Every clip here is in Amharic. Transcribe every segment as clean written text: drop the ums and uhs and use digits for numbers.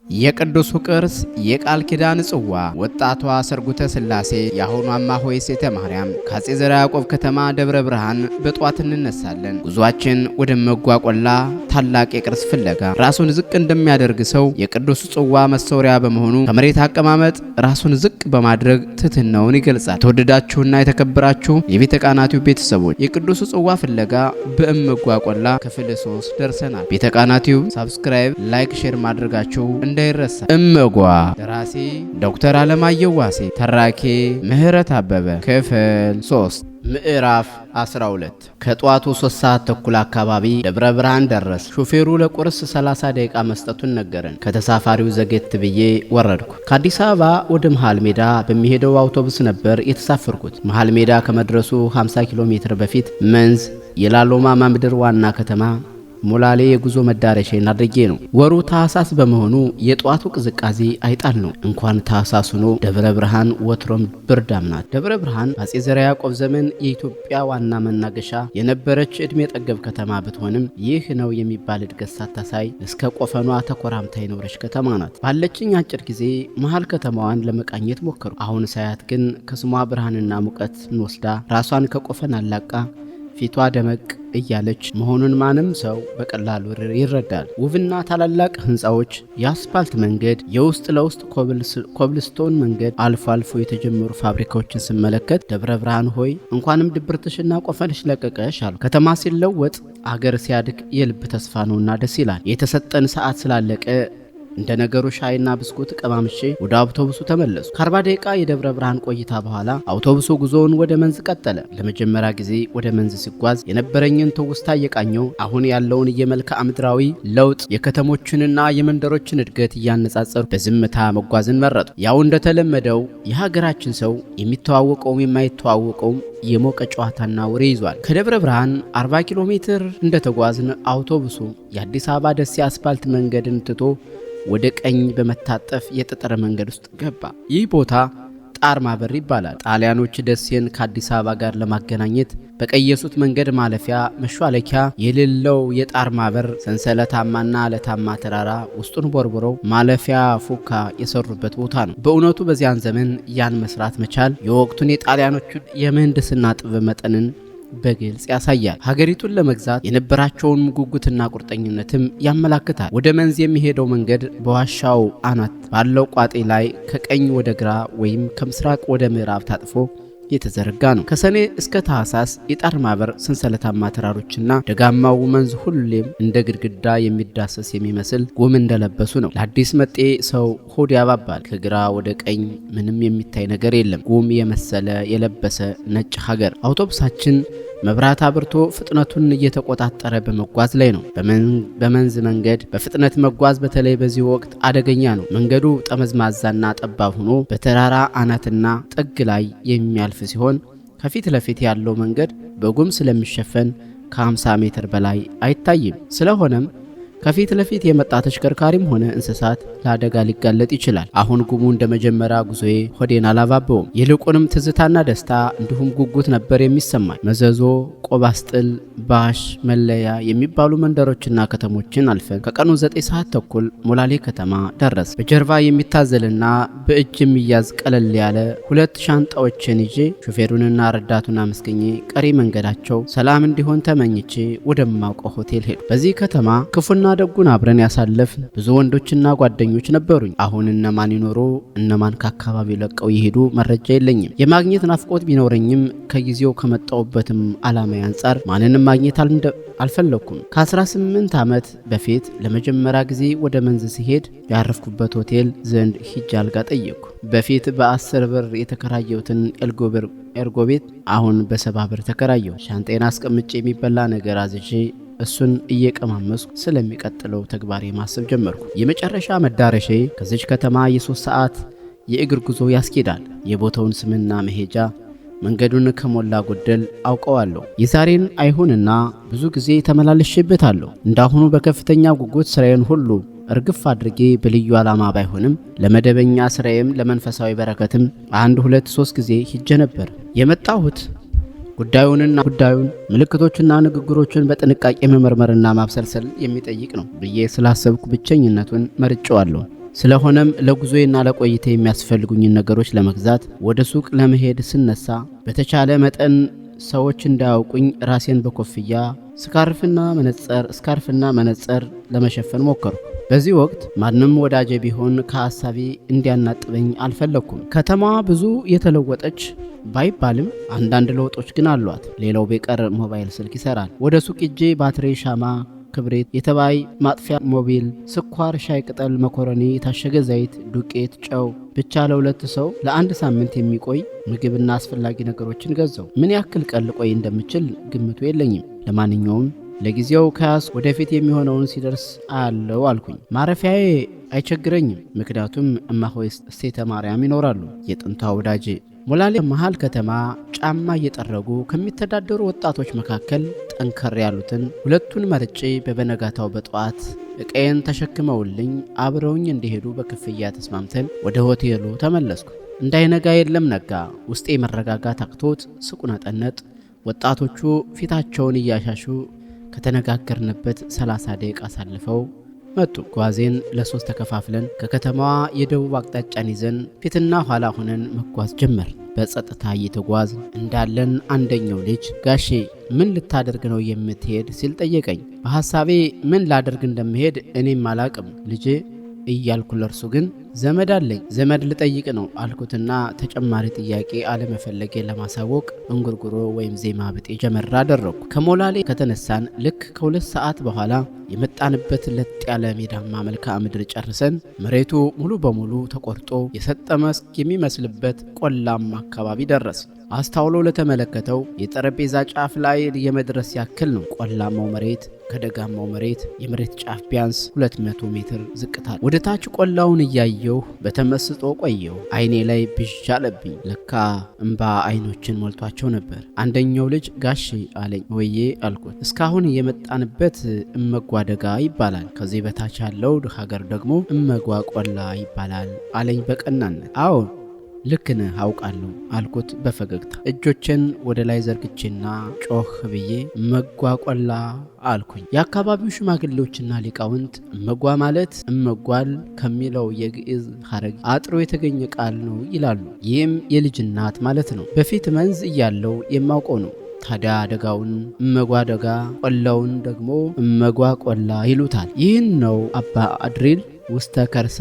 የቅዱሱ ቅርስ የቃል ኪዳን ጽዋ ወጣቷ ሰርጉተ ስላሴ ያሆኑ አማሆይ ሴተ ማርያም ከአፄ ዘርዓ ያዕቆብ ከተማ ደብረ ብርሃን በጧት እንነሳለን። ጉዟችን ወደ መጓቆላ ታላቅ የቅርስ ፍለጋ ራሱን ዝቅ እንደሚያደርግ ሰው የቅዱሱ ጽዋ መሰወሪያ በመሆኑ ከመሬት አቀማመጥ ራሱን ዝቅ በማድረግ ትሕትናውን ይገልጻል። ተወደዳችሁና የተከበራችሁ የቤተ ቃናቲው ቤተሰቦች የቅዱሱ ጽዋ ፍለጋ በመጓቆላ ክፍል 3 ደርሰናል። ቤተ ቃናቲው ሰብስክራይብ፣ ላይክ፣ ሼር ማድረጋችሁ እንዳይረሳ። እመጓ ደራሲ ዶክተር አለማየሁ ዋሴ፣ ተራኪ ምህረት አበበ። ክፍል 3 ምዕራፍ 12። ከጧቱ 3 ሰዓት ተኩል አካባቢ ደብረ ብርሃን ደረስ። ሹፌሩ ለቁርስ 30 ደቂቃ መስጠቱን ነገረን። ከተሳፋሪው ዘጌት ብዬ ወረድኩ። ከአዲስ አበባ ወደ መሃል ሜዳ በሚሄደው አውቶቡስ ነበር የተሳፈርኩት። መሃል ሜዳ ከመድረሱ 50 ኪሎ ሜትር በፊት መንዝ የላሎማ ምድር ዋና ከተማ ሞላሌ የጉዞ መዳረሻዬን አድርጌ ነው። ወሩ ታህሳስ በመሆኑ የጧቱ ቅዝቃዜ አይጣል ነው። እንኳን ታህሳስ ሆኖ ደብረ ብርሃን ወትሮም ብርዳም ናት። ደብረ ብርሃን በአፄ ዘርዓ ያዕቆብ ዘመን የኢትዮጵያ ዋና መናገሻ የነበረች ዕድሜ ጠገብ ከተማ ብትሆንም ይህ ነው የሚባል እድገት ሳታሳይ እስከ ቆፈኗ ተኮራምታ የኖረች ከተማ ናት። ባለችኝ አጭር ጊዜ መሃል ከተማዋን ለመቃኘት ሞከሩ። አሁን ሳያት ግን ከስሟ ብርሃንና ሙቀት እንወስዳ ራሷን ከቆፈን አላቃ ፊቷ ደመቅ እያለች መሆኑን ማንም ሰው በቀላሉ ይረዳል። ውብና ታላላቅ ህንፃዎች፣ የአስፓልት መንገድ፣ የውስጥ ለውስጥ ኮብልስቶን መንገድ፣ አልፎ አልፎ የተጀመሩ ፋብሪካዎችን ስመለከት ደብረ ብርሃን ሆይ እንኳንም ድብርትሽና ቆፈንሽ ለቀቀሽ አሉ። ከተማ ሲለወጥ አገር ሲያድግ የልብ ተስፋ ነውና ደስ ይላል። የተሰጠን ሰዓት ስላለቀ እንደ ነገሩ ሻይና ብስኩት ቀማምሼ ወደ አውቶቡሱ ተመለሱ። ከ40 ደቂቃ የደብረ ብርሃን ቆይታ በኋላ አውቶቡሱ ጉዞውን ወደ መንዝ ቀጠለ። ለመጀመሪያ ጊዜ ወደ መንዝ ሲጓዝ የነበረኝን ትውስታ እየቃኘው አሁን ያለውን የመልክዓ ምድራዊ ለውጥ የከተሞችንና የመንደሮችን እድገት እያነጻጸሩ በዝምታ መጓዝን መረጡ። ያው እንደተለመደው የሀገራችን ሰው የሚተዋወቀውም የማይተዋወቀውም የሞቀ ጨዋታና ወሬ ይዟል። ከደብረ ብርሃን 40 ኪሎ ሜትር እንደተጓዝን አውቶቡሱ የአዲስ አበባ ደሴ አስፓልት መንገድን ትቶ ወደ ቀኝ በመታጠፍ የጠጠረ መንገድ ውስጥ ገባ። ይህ ቦታ ጣርማ በር ይባላል። ጣሊያኖች ደሴን ከአዲስ አበባ ጋር ለማገናኘት በቀየሱት መንገድ ማለፊያ መሿለኪያ የሌለው የጣርማ በር ሰንሰለታማና አለታማ ተራራ ውስጡን ቦርቡረው ማለፊያ ፉካ የሰሩበት ቦታ ነው። በእውነቱ በዚያን ዘመን ያን መስራት መቻል የወቅቱን የጣሊያኖቹን የምህንድስና ጥበብ መጠንን በግልጽ ያሳያል። ሀገሪቱን ለመግዛት የነበራቸውን ጉጉትና ቁርጠኝነትም ያመላክታል። ወደ መንዝ የሚሄደው መንገድ በዋሻው አናት ባለው ቋጤ ላይ ከቀኝ ወደ ግራ ወይም ከምስራቅ ወደ ምዕራብ ታጥፎ የተዘረጋ ነው። ከሰኔ እስከ ታህሳስ የጣርማ በር ሰንሰለታማ ተራሮችና ደጋማው መንዝ ሁሌም እንደ ግድግዳ የሚዳሰስ የሚመስል ጉም እንደለበሱ ነው። ለአዲስ መጤ ሰው ሆድ ያባባል። ከግራ ወደ ቀኝ ምንም የሚታይ ነገር የለም። ጉም የመሰለ የለበሰ ነጭ ሀገር። አውቶቡሳችን መብራት አብርቶ ፍጥነቱን እየተቆጣጠረ በመጓዝ ላይ ነው። በመንዝ መንገድ በፍጥነት መጓዝ በተለይ በዚህ ወቅት አደገኛ ነው። መንገዱ ጠመዝማዛና ጠባብ ሆኖ በተራራ አናትና ጥግ ላይ የሚያልፍ ሲሆን ከፊት ለፊት ያለው መንገድ በጉም ስለሚሸፈን ከ50 ሜትር በላይ አይታይም። ስለሆነም ከፊት ለፊት የመጣ ተሽከርካሪም ሆነ እንስሳት ለአደጋ ሊጋለጥ ይችላል። አሁን ጉሙ እንደመጀመሪያ ጉዞዬ ሆዴን አላባበውም። ይልቁንም ትዝታና ደስታ እንዲሁም ጉጉት ነበር የሚሰማኝ። መዘዞ፣ ቆባስጥል፣ ባሽ፣ መለያ የሚባሉ መንደሮችና ከተሞችን አልፈን ከቀኑ 9 ሰዓት ተኩል ሞላሌ ከተማ ደረስ። በጀርባ የሚታዘልና በእጅ የሚያዝ ቀለል ያለ 2 ሻንጣዎችን ይዤ ሹፌሩንና ረዳቱን አመስገኜ ቀሪ መንገዳቸው ሰላም እንዲሆን ተመኝቼ ወደማውቀው ሆቴል ሄዱ። በዚህ ከተማ ክፉና ደጉን አብረን ያሳለፍን ብዙ ወንዶችና ጓደኞች ነበሩኝ። አሁን እነማን ይኖሩ እነማን ከአካባቢው ለቀው ይሄዱ መረጃ የለኝም። የማግኘት ናፍቆት ቢኖረኝም ከጊዜው ከመጣውበትም ዓላማ አንጻር ማንንም ማግኘት አልፈለኩም። ከ18 ዓመት በፊት ለመጀመሪያ ጊዜ ወደ መንዝ ሲሄድ ያረፍኩበት ሆቴል ዘንድ ሂጅ አልጋ ጠየቅኩ። በፊት በ10 ብር የተከራየሁትን ኤርጎ ቤት አሁን በ70 ብር ተከራየሁ። ሻንጤን አስቀምጬ የሚበላ ነገር አዝዤ እሱን እየቀማመስኩ ስለሚቀጥለው ተግባሬ ማሰብ ጀመርኩ። የመጨረሻ መዳረሻዬ ከዚች ከተማ የ3 ሰዓት የእግር ጉዞ ያስኬዳል። የቦታውን ስምና መሄጃ መንገዱን ከሞላ ጎደል አውቀዋለሁ። የዛሬን አይሁንና ብዙ ጊዜ ተመላለሽበታለሁ። እንዳሁኑ በከፍተኛ ጉጉት ስራዬን ሁሉ እርግፍ አድርጌ በልዩ ዓላማ ባይሆንም ለመደበኛ ስራዬም ለመንፈሳዊ በረከትም 1፣ 2፣ 3 ጊዜ ሂጄ ነበር። የመጣሁት ጉዳዩን ምልክቶችና ንግግሮችን በጥንቃቄ መመርመርና ማብሰልሰል የሚጠይቅ ነው ብዬ ስላሰብኩ ብቸኝነቱን መርጬዋለሁ። ስለሆነም ለጉዞዬና ለቆይታ የሚያስፈልጉኝን ነገሮች ለመግዛት ወደ ሱቅ ለመሄድ ስነሳ በተቻለ መጠን ሰዎች እንዳያውቁኝ ራሴን በኮፍያ ስካርፍና መነጽር ለመሸፈን ሞከርኩ። በዚህ ወቅት ማንም ወዳጄ ቢሆን ከሐሳቤ እንዲያናጥበኝ አልፈለኩም። ከተማዋ ብዙ የተለወጠች ባይባልም አንዳንድ ለውጦች ግን አሏት። ሌላው ቢቀር ሞባይል ስልክ ይሰራል። ወደ ሱቅ ሄጄ ባትሪ፣ ሻማ፣ ክብሪት፣ የተባይ ማጥፊያ ሞቢል፣ ስኳር፣ ሻይ ቅጠል፣ መኮረኒ፣ የታሸገ ዘይት፣ ዱቄት፣ ጨው፣ ብቻ ለሁለት ሰው ለአንድ ሳምንት የሚቆይ ምግብና አስፈላጊ ነገሮችን ገዛው። ምን ያክል ቀን ልቆይ እንደምችል ግምቱ የለኝም። ለማንኛውም ለጊዜው ከያስ ወደፊት የሚሆነውን ሲደርስ አያለው አልኩኝ። ማረፊያዬ አይቸግረኝም፣ ምክንያቱም እማሆይ እሴተ ማርያም ይኖራሉ። የጥንቷ ወዳጄ ሞላሌ መሃል ከተማ ጫማ እየጠረጉ ከሚተዳደሩ ወጣቶች መካከል ጠንከር ያሉትን ሁለቱን መርጬ በበነጋታው በጠዋት እቃዬን ተሸክመውልኝ አብረውኝ እንዲሄዱ በክፍያ ተስማምተን ወደ ሆቴሉ ተመለስኩ። እንዳይነጋ የለም ነጋ። ውስጤ መረጋጋት አቅቶት ስቁነጠነጥ ወጣቶቹ ፊታቸውን እያሻሹ ከተነጋገርንበት 30 ደቂቃ አሳልፈው መጡ። ጓዜን ለሶስት ተከፋፍለን ከከተማዋ የደቡብ አቅጣጫን ይዘን ፊትና ኋላ ሆነን መጓዝ ጀመር። በጸጥታ እየተጓዝ እንዳለን አንደኛው ልጅ ጋሼ ምን ልታደርግ ነው የምትሄድ ሲል ጠየቀኝ። በሐሳቤ ምን ላደርግ እንደምሄድ እኔም አላቅም ልጄ እያልኩ ለርሱ ግን ዘመድ አለኝ ዘመድ ልጠይቅ ነው አልኩትና ተጨማሪ ጥያቄ አለመፈለጌ ለማሳወቅ እንጉርጉሮ ወይም ዜማ ብጤ ጀመራ አደረኩ። ከሞላሌ ከተነሳን ልክ ከ2 ሰዓት በኋላ የመጣንበት ለጥ ያለ ሜዳማ መልክዓ ምድር ጨርሰን መሬቱ ሙሉ በሙሉ ተቆርጦ የሰጠመ የሚመስልበት ቆላማ አካባቢ ደረስ። አስተውሎ ለተመለከተው የጠረጴዛ ጫፍ ላይ የመድረስ ያክል ነው። ቆላማው መሬት ከደጋማው መሬት የመሬት ጫፍ ቢያንስ 200 ሜትር ዝቅታል። ወደ ታች ቆላውን እያየሁ በተመስጦ ቆየሁ። አይኔ ላይ ብዥ አለብኝ። ለካ እንባ አይኖችን ሞልቷቸው ነበር። አንደኛው ልጅ ጋሼ አለኝ። ወዬ አልኩት። እስካሁን የመጣንበት እመጓ ደጋ ይባላል፣ ከዚህ በታች ያለው ሀገር ደግሞ እመጓ ቆላ ይባላል አለኝ በቀናነት። አዎ ልክ ነህ አውቃለሁ አልኩት በፈገግታ። እጆችን ወደ ላይ ዘርግቼና ጮህ ብዬ እመጓ ቆላ አልኩኝ። የአካባቢው ሽማግሌዎችና ሊቃውንት እመጓ ማለት እመጓል ከሚለው የግዕዝ ሐረግ አጥሮ የተገኘ ቃል ነው ይላሉ። ይህም የልጅ እናት ማለት ነው። በፊት መንዝ እያለው የማውቀው ነው። ታዲያ ደጋውን እመጓ ደጋ፣ ቆላውን ደግሞ እመጓ ቆላ ይሉታል። ይህን ነው አባ አድሪል ውስተ ከርሰ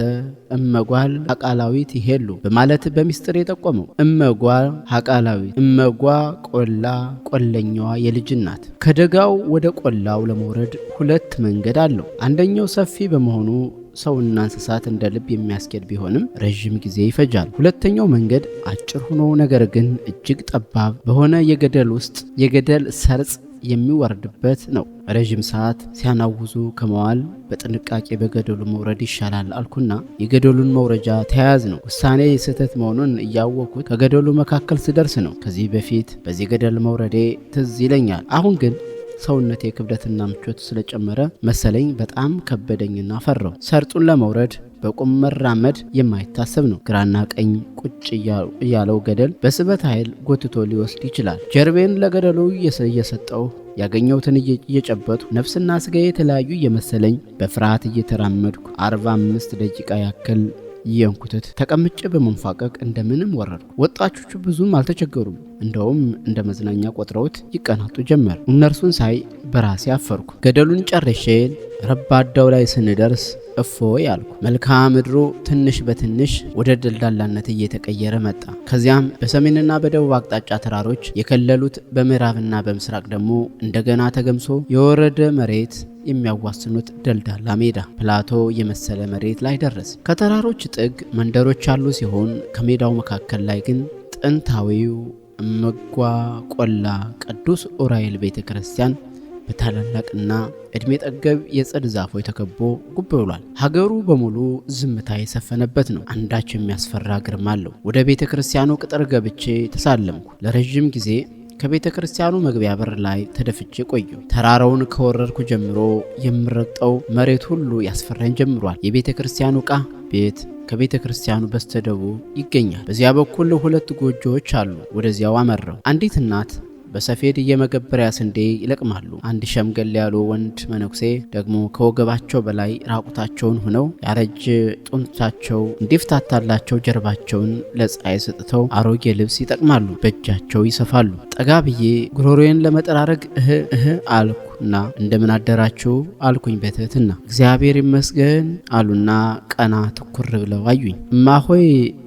እመጓል ሀቃላዊት ይሄሉ በማለት በሚስጥር የጠቆመው። እመጓ ሀቃላዊት፣ እመጓ ቆላ፣ ቆለኛዋ የልጅ እናት። ከደጋው ወደ ቆላው ለመውረድ 2 መንገድ አለው። አንደኛው ሰፊ በመሆኑ ሰውና እንስሳት እንደ ልብ የሚያስኬድ ቢሆንም ረዥም ጊዜ ይፈጃል። ሁለተኛው መንገድ አጭር ሆኖ ነገር ግን እጅግ ጠባብ በሆነ የገደል ውስጥ የገደል ሰርጽ የሚወርድበት ነው። ረዥም ሰዓት ሲያናውዙ ከመዋል በጥንቃቄ በገደሉ መውረድ ይሻላል አልኩና የገደሉን መውረጃ ተያያዝ ነው። ውሳኔ ስህተት መሆኑን እያወቅኩት ከገደሉ መካከል ስደርስ ነው ከዚህ በፊት በዚህ ገደል መውረዴ ትዝ ይለኛል። አሁን ግን ሰውነቴ ክብደትና ምቾት ስለጨመረ መሰለኝ በጣም ከበደኝና ፈራው። ሰርጡን ለመውረድ በቁም መራመድ የማይታሰብ ነው። ግራና ቀኝ ቁጭ እያለው ገደል በስበት ኃይል ጎትቶ ሊወስድ ይችላል። ጀርቤን ለገደሉ እየሰጠው ያገኘሁትን እየጨበጡ ነፍስና ስጋዬ የተለያዩ እየመሰለኝ በፍርሃት እየተራመድኩ 45 ደቂቃ ያክል የንኩትት ተቀምጬ በመንፋቀቅ እንደምንም ወረድኩ። ወጣቾቹ ብዙም አልተቸገሩም። እንደውም እንደ መዝናኛ ቆጥረውት ይቀናጡ ጀመር። እነርሱን ሳይ በራሴ አፈርኩ። ገደሉን ጨርሼ ረባዳው ላይ ስንደርስ እፎይ አልኩ። መልክዓ ምድሩ ትንሽ በትንሽ ወደ ደልዳላነት እየተቀየረ መጣ። ከዚያም በሰሜንና በደቡብ አቅጣጫ ተራሮች የከለሉት፣ በምዕራብና በምስራቅ ደግሞ እንደገና ተገምሶ የወረደ መሬት የሚያዋስኑት ደልዳላ ሜዳ ፕላቶ የመሰለ መሬት ላይ ደረስ። ከተራሮች ጥግ መንደሮች ያሉ ሲሆን ከሜዳው መካከል ላይ ግን ጥንታዊው እመጓ ቆላ ቅዱስ ዑራኤል ቤተ ክርስቲያን በታላላቅና እድሜ ጠገብ የጽድ ዛፎች ተከቦ ጉብ ብሏል። ሀገሩ በሙሉ ዝምታ የሰፈነበት ነው። አንዳች የሚያስፈራ ግርማ አለው። ወደ ቤተ ክርስቲያኑ ቅጥር ገብቼ ተሳለምኩ። ለረጅም ጊዜ ከቤተ ክርስቲያኑ መግቢያ በር ላይ ተደፍቼ ቆየሁ። ተራራውን ከወረድኩ ጀምሮ የምረግጠው መሬት ሁሉ ያስፈራኝ ጀምሯል። የቤተ ክርስቲያኑ ዕቃ ቤት ከቤተ ክርስቲያኑ በስተደቡብ ይገኛል። በዚያ በኩል 2 ጎጆዎች አሉ። ወደዚያው አመራው። አንዲት እናት በሰፌድ የመገበሪያ ስንዴ ይለቅማሉ። አንድ ሸምገል ያሉ ወንድ መነኩሴ ደግሞ ከወገባቸው በላይ ራቁታቸውን ሆነው ያረጀ ጡንቻቸው እንዲፍታታላቸው ጀርባቸውን ለፀሐይ ሰጥተው አሮጌ ልብስ ይጠቅማሉ፣ በእጃቸው ይሰፋሉ። ጠጋ ብዬ ጉሮሮዬን ለመጠራረግ እህ አልኩ እና እንደምን አደራችሁ አልኩኝ በትህትና። እግዚአብሔር ይመስገን አሉና ቀና ትኩር ብለው አዩኝ። እማሆይ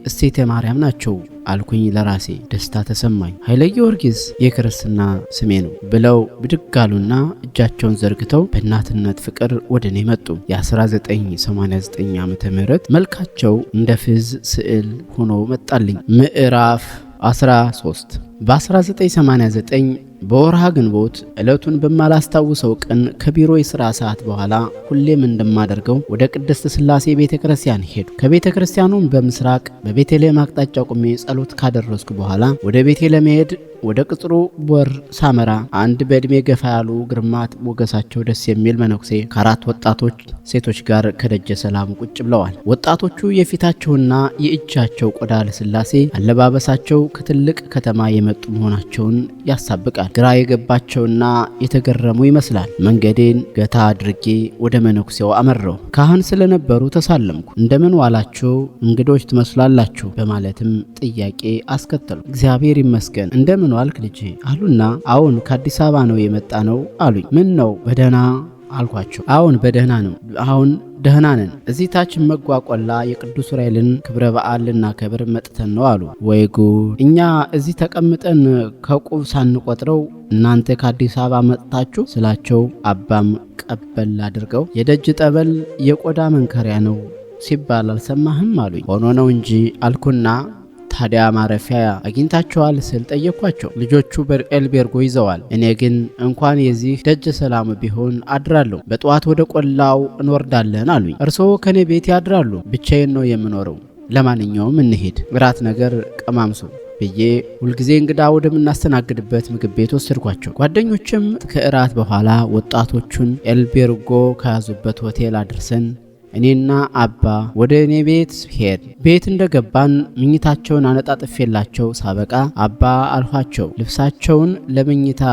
እሴተ ማርያም ናቸው አልኩኝ ለራሴ። ደስታ ተሰማኝ። ኃይለ ጊዮርጊስ የክርስትና ስሜ ነው ብለው ብድግ አሉና እጃቸውን ዘርግተው በእናትነት ፍቅር ወደ እኔ መጡ። የ1989 ዓመተ ምህረት መልካቸው እንደ ፍዝ ስዕል ሆኖ መጣልኝ። ምዕራፍ 13 በ1989 በወርሃ ግንቦት ዕለቱን በማላስታውሰው ቀን ከቢሮ የሥራ ሰዓት በኋላ ሁሌም እንደማደርገው ወደ ቅድስት ሥላሴ ቤተክርስቲያን ሄዱ። ከቤተክርስቲያኑም በምስራቅ በቤተልሔም አቅጣጫ ቆሜ ጸሎት ካደረስኩ በኋላ ወደ ቤቴ ለመሄድ ወደ ቅጥሩ በር ሳመራ አንድ በዕድሜ ገፋ ያሉ ግርማት ሞገሳቸው ደስ የሚል መነኩሴ ከአራት ወጣቶች ሴቶች ጋር ከደጀ ሰላሙ ቁጭ ብለዋል። ወጣቶቹ የፊታቸውና የእጃቸው ቆዳ ለስላሴ አለባበሳቸው ከትልቅ ከተማ የመጡ መሆናቸውን ያሳብቃል። ግራ የገባቸውና የተገረሙ ይመስላል። መንገዴን ገታ አድርጌ ወደ መነኩሴው አመራው። ካህን ስለነበሩ ተሳለምኩ። እንደምን ዋላችሁ እንግዶች ትመስላላችሁ በማለትም ጥያቄ አስከተሉ። እግዚአብሔር ይመስገን እንደምን ዋልክ ልጄ አሉና አዎን ከአዲስ አበባ ነው የመጣ ነው አሉኝ። ምን ነው በደህና አልኳቸው። አዎን በደህና ነው፣ አሁን ደህና ነን። እዚህ ታች መጓቆላ የቅዱስ ዑራኤልን ክብረ በዓል ልናከብር መጥተን ነው አሉ። ወይ ጉድ! እኛ እዚህ ተቀምጠን ከቁብ ሳንቆጥረው እናንተ ከአዲስ አበባ መጥታችሁ ስላቸው አባም ቀበል አድርገው የደጅ ጠበል የቆዳ መንከሪያ ነው ሲባል አልሰማህም አሉኝ። ሆኖ ነው እንጂ አልኩና ታዲያ ማረፊያ አግኝታቸዋል ስል ጠየኳቸው። ልጆቹ በኤልቤርጎ ይዘዋል። እኔ ግን እንኳን የዚህ ደጀ ሰላም ቢሆን አድራለሁ፣ በጠዋት ወደ ቆላው እንወርዳለን አሉኝ። እርስዎ ከኔ ቤት ያድራሉ? ብቻዬን ነው የምኖረው። ለማንኛውም እንሄድ፣ እራት ነገር ቀማምሱ ብዬ ሁልጊዜ እንግዳ ወደምናስተናግድበት ምግብ ቤት ወሰድኳቸው። ጓደኞችም ከእራት በኋላ ወጣቶቹን ኤልቤርጎ ከያዙበት ሆቴል አድርሰን እኔና አባ ወደ እኔ ቤት ሄድ። ቤት እንደገባን ምኝታቸውን አነጣጥፌላቸው ሳበቃ አባ አልኋቸው። ልብሳቸውን ለምኝታ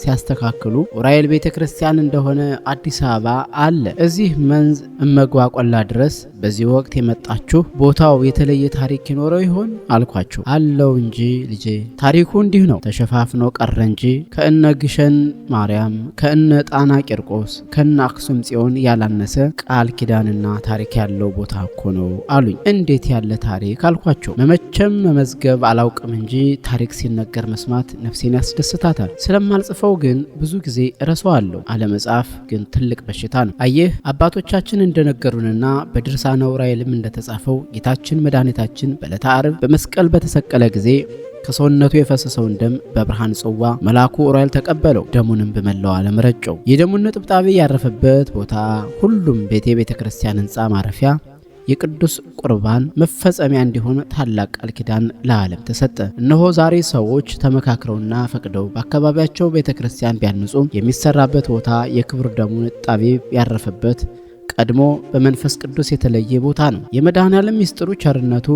ሲያስተካክሉ ዑራኤል ቤተ ክርስቲያን እንደሆነ አዲስ አበባ አለ። እዚህ መንዝ እመጓቆላ ድረስ በዚህ ወቅት የመጣችሁ ቦታው የተለየ ታሪክ ይኖረው ይሆን አልኳቸው። አለው እንጂ ልጄ፣ ታሪኩ እንዲህ ነው። ተሸፋፍኖ ቀረ እንጂ ከእነ ግሸን ማርያም፣ ከእነ ጣና ቂርቆስ፣ ከእነ አክሱም ጽዮን ያላነሰ ቃል ኪዳንና ታሪክ ያለው ቦታ እኮ ነው አሉኝ። እንዴት ያለ ታሪክ አልኳቸው። መመቸም መመዝገብ አላውቅም እንጂ ታሪክ ሲነገር መስማት ነፍሴን ያስደስታታል። ስለማልጽፈው ግን ብዙ ጊዜ እረሳዋለሁ። አለመጻፍ ግን ትልቅ በሽታ ነው። አየህ አባቶቻችን እንደነገሩንና በድርሳነ ዑራኤልም እንደተጻፈው ጌታችን መድኃኒታችን በዕለተ ዓርብ በመስቀል በተሰቀለ ጊዜ ከሰውነቱ የፈሰሰውን ደም በብርሃን ጽዋ መልአኩ ዑራኤል ተቀበለው። ደሙንም በመላው ዓለም ረጨው። የደሙን ነጥብጣቤ ያረፈበት ቦታ ሁሉም ቤተ ክርስቲያን ሕንፃ ማረፊያ የቅዱስ ቁርባን መፈጸሚያ እንዲሆን ታላቅ ቃል ኪዳን ለዓለም ተሰጠ። እነሆ ዛሬ ሰዎች ተመካክረውና ፈቅደው በአካባቢያቸው ቤተ ክርስቲያን ቢያንጹ የሚሰራበት ቦታ የክብር ደሙ ነጥብጣቤ ያረፈበት ቀድሞ በመንፈስ ቅዱስ የተለየ ቦታ ነው። የመድኃኔዓለም ምስጢሩ ቸርነቱ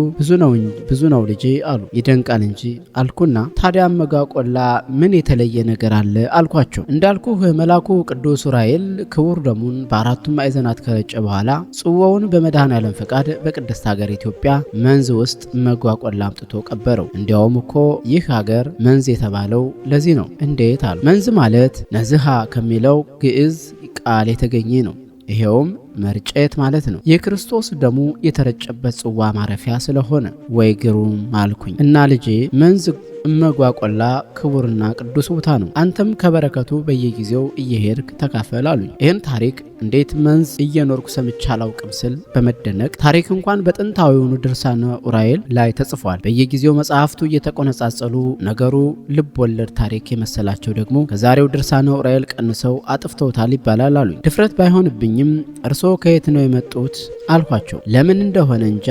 ብዙ ነው ልጄ አሉ። ይደንቃል እንጂ አልኩና ታዲያ መጓቆላ ምን የተለየ ነገር አለ አልኳቸው። እንዳልኩህ መልአኩ ቅዱስ ዑራኤል ክቡር ደሙን በአራቱም ማዕዘናት ከረጨ በኋላ ጽዋውን በመድኃኔዓለም ፈቃድ በቅድስት ሀገር ኢትዮጵያ መንዝ ውስጥ መጓቆላ አምጥቶ ቀበረው። እንዲያውም እኮ ይህ ሀገር መንዝ የተባለው ለዚህ ነው። እንዴት አሉ። መንዝ ማለት ነዝሃ ከሚለው ግዕዝ ቃል የተገኘ ነው። ይሄውም መርጨት ማለት ነው። የክርስቶስ ደሙ የተረጨበት ጽዋ ማረፊያ ስለሆነ ወይ ግሩም አልኩኝ። እና ልጄ መንዝ እመጓቆላ ክቡርና ቅዱስ ቦታ ነው። አንተም ከበረከቱ በየጊዜው እየሄድክ ተካፈል አሉኝ። ይህን ታሪክ እንዴት መንዝ እየኖርኩ ሰምቼ አላውቅም ስል በመደነቅ ታሪክ እንኳን በጥንታዊውኑ ድርሳነ ዑራኤል ላይ ተጽፏል። በየጊዜው መጽሐፍቱ እየተቆነጻጸሉ ነገሩ ልብ ወለድ ታሪክ የመሰላቸው ደግሞ ከዛሬው ድርሳነ ዑራኤል ቀንሰው አጥፍተውታል ይባላል አሉኝ። ድፍረት ባይሆንብኝም እርስዎ ከየት ነው የመጡት አልኳቸው። ለምን እንደሆነ እንጃ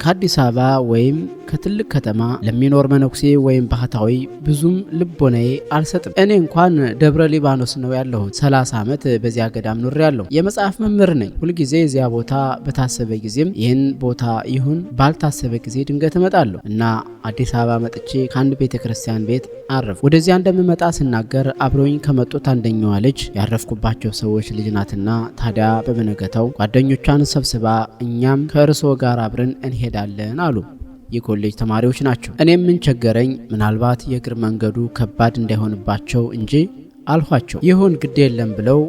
ከአዲስ አበባ ወይም ከትልቅ ከተማ ለሚኖር መነኩሴ ወይም ባህታዊ ብዙም ልቦናዬ አልሰጥም። እኔ እንኳን ደብረ ሊባኖስ ነው ያለሁት። 30 ዓመት በዚያ ገዳም ኖሬያለሁ። የመጽሐፍ መምህር ነኝ። ሁልጊዜ እዚያ ቦታ በታሰበ ጊዜም ይህን ቦታ ይሁን ባልታሰበ ጊዜ ድንገት እመጣለሁ እና አዲስ አበባ መጥቼ ከአንድ ቤተ ክርስቲያን ቤት አረፍ። ወደዚያ እንደምመጣ ስናገር አብረውኝ ከመጡት አንደኛዋ ልጅ ያረፍኩባቸው ሰዎች ልጅ ናትና ታዲያ በመነገታው ጓደኞቿን ሰብስባ እኛም ከእርስዎ ጋር አብረን እንሄዳለን አሉ። የኮሌጅ ተማሪዎች ናቸው። እኔም ምን ቸገረኝ፣ ምናልባት የእግር መንገዱ ከባድ እንዳይሆንባቸው እንጂ አልኋቸው። ይሁን ግድ የለም ብለው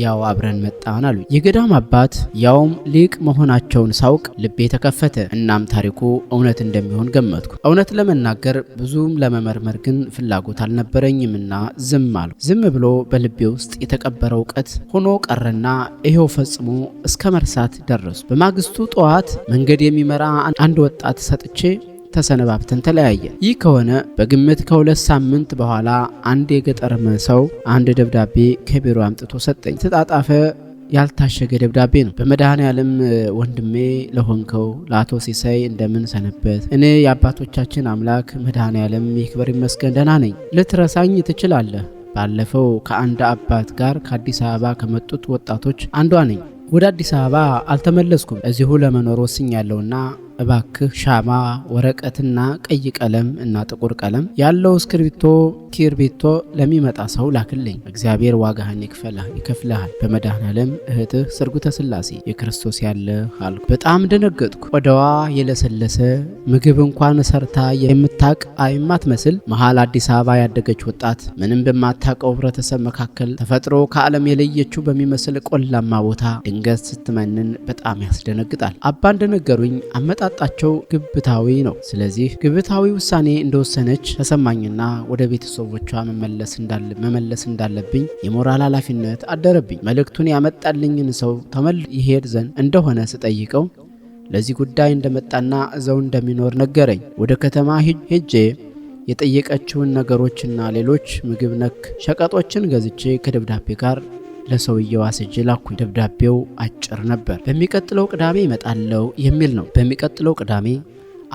ያው አብረን መጣን አሉ። የገዳም አባት ያውም ሊቅ መሆናቸውን ሳውቅ ልቤ ተከፈተ። እናም ታሪኩ እውነት እንደሚሆን ገመትኩ። እውነት ለመናገር ብዙም ለመመርመር ግን ፍላጎት አልነበረኝምና ዝም አልኩ። ዝም ብሎ በልቤ ውስጥ የተቀበረ እውቀት ሆኖ ቀረና ይሄው ፈጽሞ እስከ መርሳት ደረሱ። በማግስቱ ጠዋት መንገድ የሚመራ አንድ ወጣት ሰጥቼ ተሰነባብተን ተለያየ። ይህ ከሆነ በግምት ከ2 ሳምንት በኋላ አንድ የገጠር ሰው አንድ ደብዳቤ ከቢሮ አምጥቶ ሰጠኝ። ተጣጣፈ ያልታሸገ ደብዳቤ ነው። በመድኃኔዓለም ወንድሜ ለሆንከው ለአቶ ሲሳይ እንደምን ሰነበት? እኔ የአባቶቻችን አምላክ መድኃኔዓለም ይክበር ይመስገን ደህና ነኝ። ልትረሳኝ ትችላለህ። ባለፈው ከአንድ አባት ጋር ከአዲስ አበባ ከመጡት ወጣቶች አንዷ ነኝ። ወደ አዲስ አበባ አልተመለስኩም። እዚሁ ለመኖር ወስኛለሁና እባክህ ሻማ፣ ወረቀትና ቀይ ቀለም እና ጥቁር ቀለም ያለው እስክሪብቶ ለሚመጣ ሰው ላክልኝ። እግዚአብሔር ዋጋህን ይከፍልሃል። በመድኃኔዓለም እህትህ ስርጉተ ስላሴ የክርስቶስ ያለህ አልኩ። በጣም ደነገጥኩ። ቆዳዋ የለሰለሰ ምግብ እንኳን ሰርታ የምታቅ የማትመስል መሀል አዲስ አበባ ያደገች ወጣት ምንም በማታውቀው ህብረተሰብ መካከል ተፈጥሮ ከዓለም የለየችው በሚመስል ቆላማ ቦታ ድንገት ስትመንን በጣም ያስደነግጣል። አባ እንደነገሩኝ ጣቸው ግብታዊ ነው። ስለዚህ ግብታዊ ውሳኔ እንደወሰነች ተሰማኝና ወደ ቤተሰቦቿ መመለስ እንዳለብኝ የሞራል ኃላፊነት አደረብኝ። መልእክቱን ያመጣልኝን ሰው ይሄድ ዘንድ እንደሆነ ስጠይቀው ለዚህ ጉዳይ እንደመጣና እዛው እንደሚኖር ነገረኝ። ወደ ከተማ ሄጄ የጠየቀችውን ነገሮችና ሌሎች ምግብ ነክ ሸቀጦችን ገዝቼ ከደብዳቤ ጋር ለሰውየው አስጄ ላኩኝ። ደብዳቤው አጭር ነበር። በሚቀጥለው ቅዳሜ እመጣለሁ የሚል ነው። በሚቀጥለው ቅዳሜ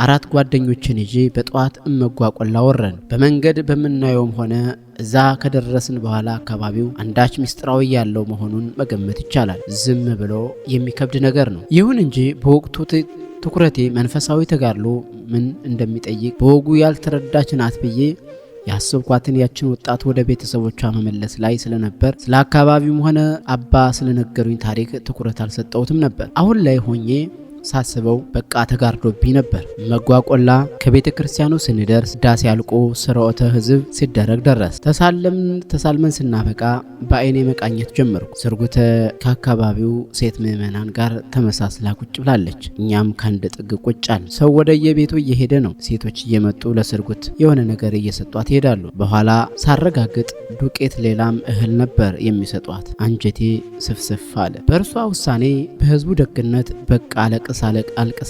4 ጓደኞችን ይዤ በጠዋት እመጓቆላ ወረን። በመንገድ በምናየውም ሆነ እዛ ከደረስን በኋላ አካባቢው አንዳች ምስጢራዊ ያለው መሆኑን መገመት ይቻላል። ዝም ብሎ የሚከብድ ነገር ነው። ይሁን እንጂ በወቅቱ ትኩረቴ መንፈሳዊ ተጋድሎ ምን እንደሚጠይቅ በወጉ ያልተረዳች ናት ብዬ ያሰብኳትን ያችን ወጣት ወደ ቤተሰቦቿ መመለስ ላይ ስለነበር ስለ አካባቢውም ሆነ አባ ስለነገሩኝ ታሪክ ትኩረት አልሰጠሁትም ነበር። አሁን ላይ ሆኜ ሳስበው በቃ ተጋርዶብኝ ነበር። መጓቆላ ከቤተ ክርስቲያኑ ስንደርስ ዳስ ያልቆ ስርዓተ ሕዝብ ሲደረግ ደረስ። ተሳልመን ስናበቃ በአይኔ መቃኘት ጀመርኩ። ስርጉተ ከአካባቢው ሴት ምዕመናን ጋር ተመሳስላ ቁጭ ብላለች። እኛም ከአንድ ጥግ ቁጫል። ሰው ወደ የቤቱ እየሄደ ነው። ሴቶች እየመጡ ለስርጉት የሆነ ነገር እየሰጧት ይሄዳሉ። በኋላ ሳረጋግጥ ዱቄት ሌላም እህል ነበር የሚሰጧት። አንጀቴ ስፍስፍ አለ። በእርሷ ውሳኔ በሕዝቡ ደግነት በቃ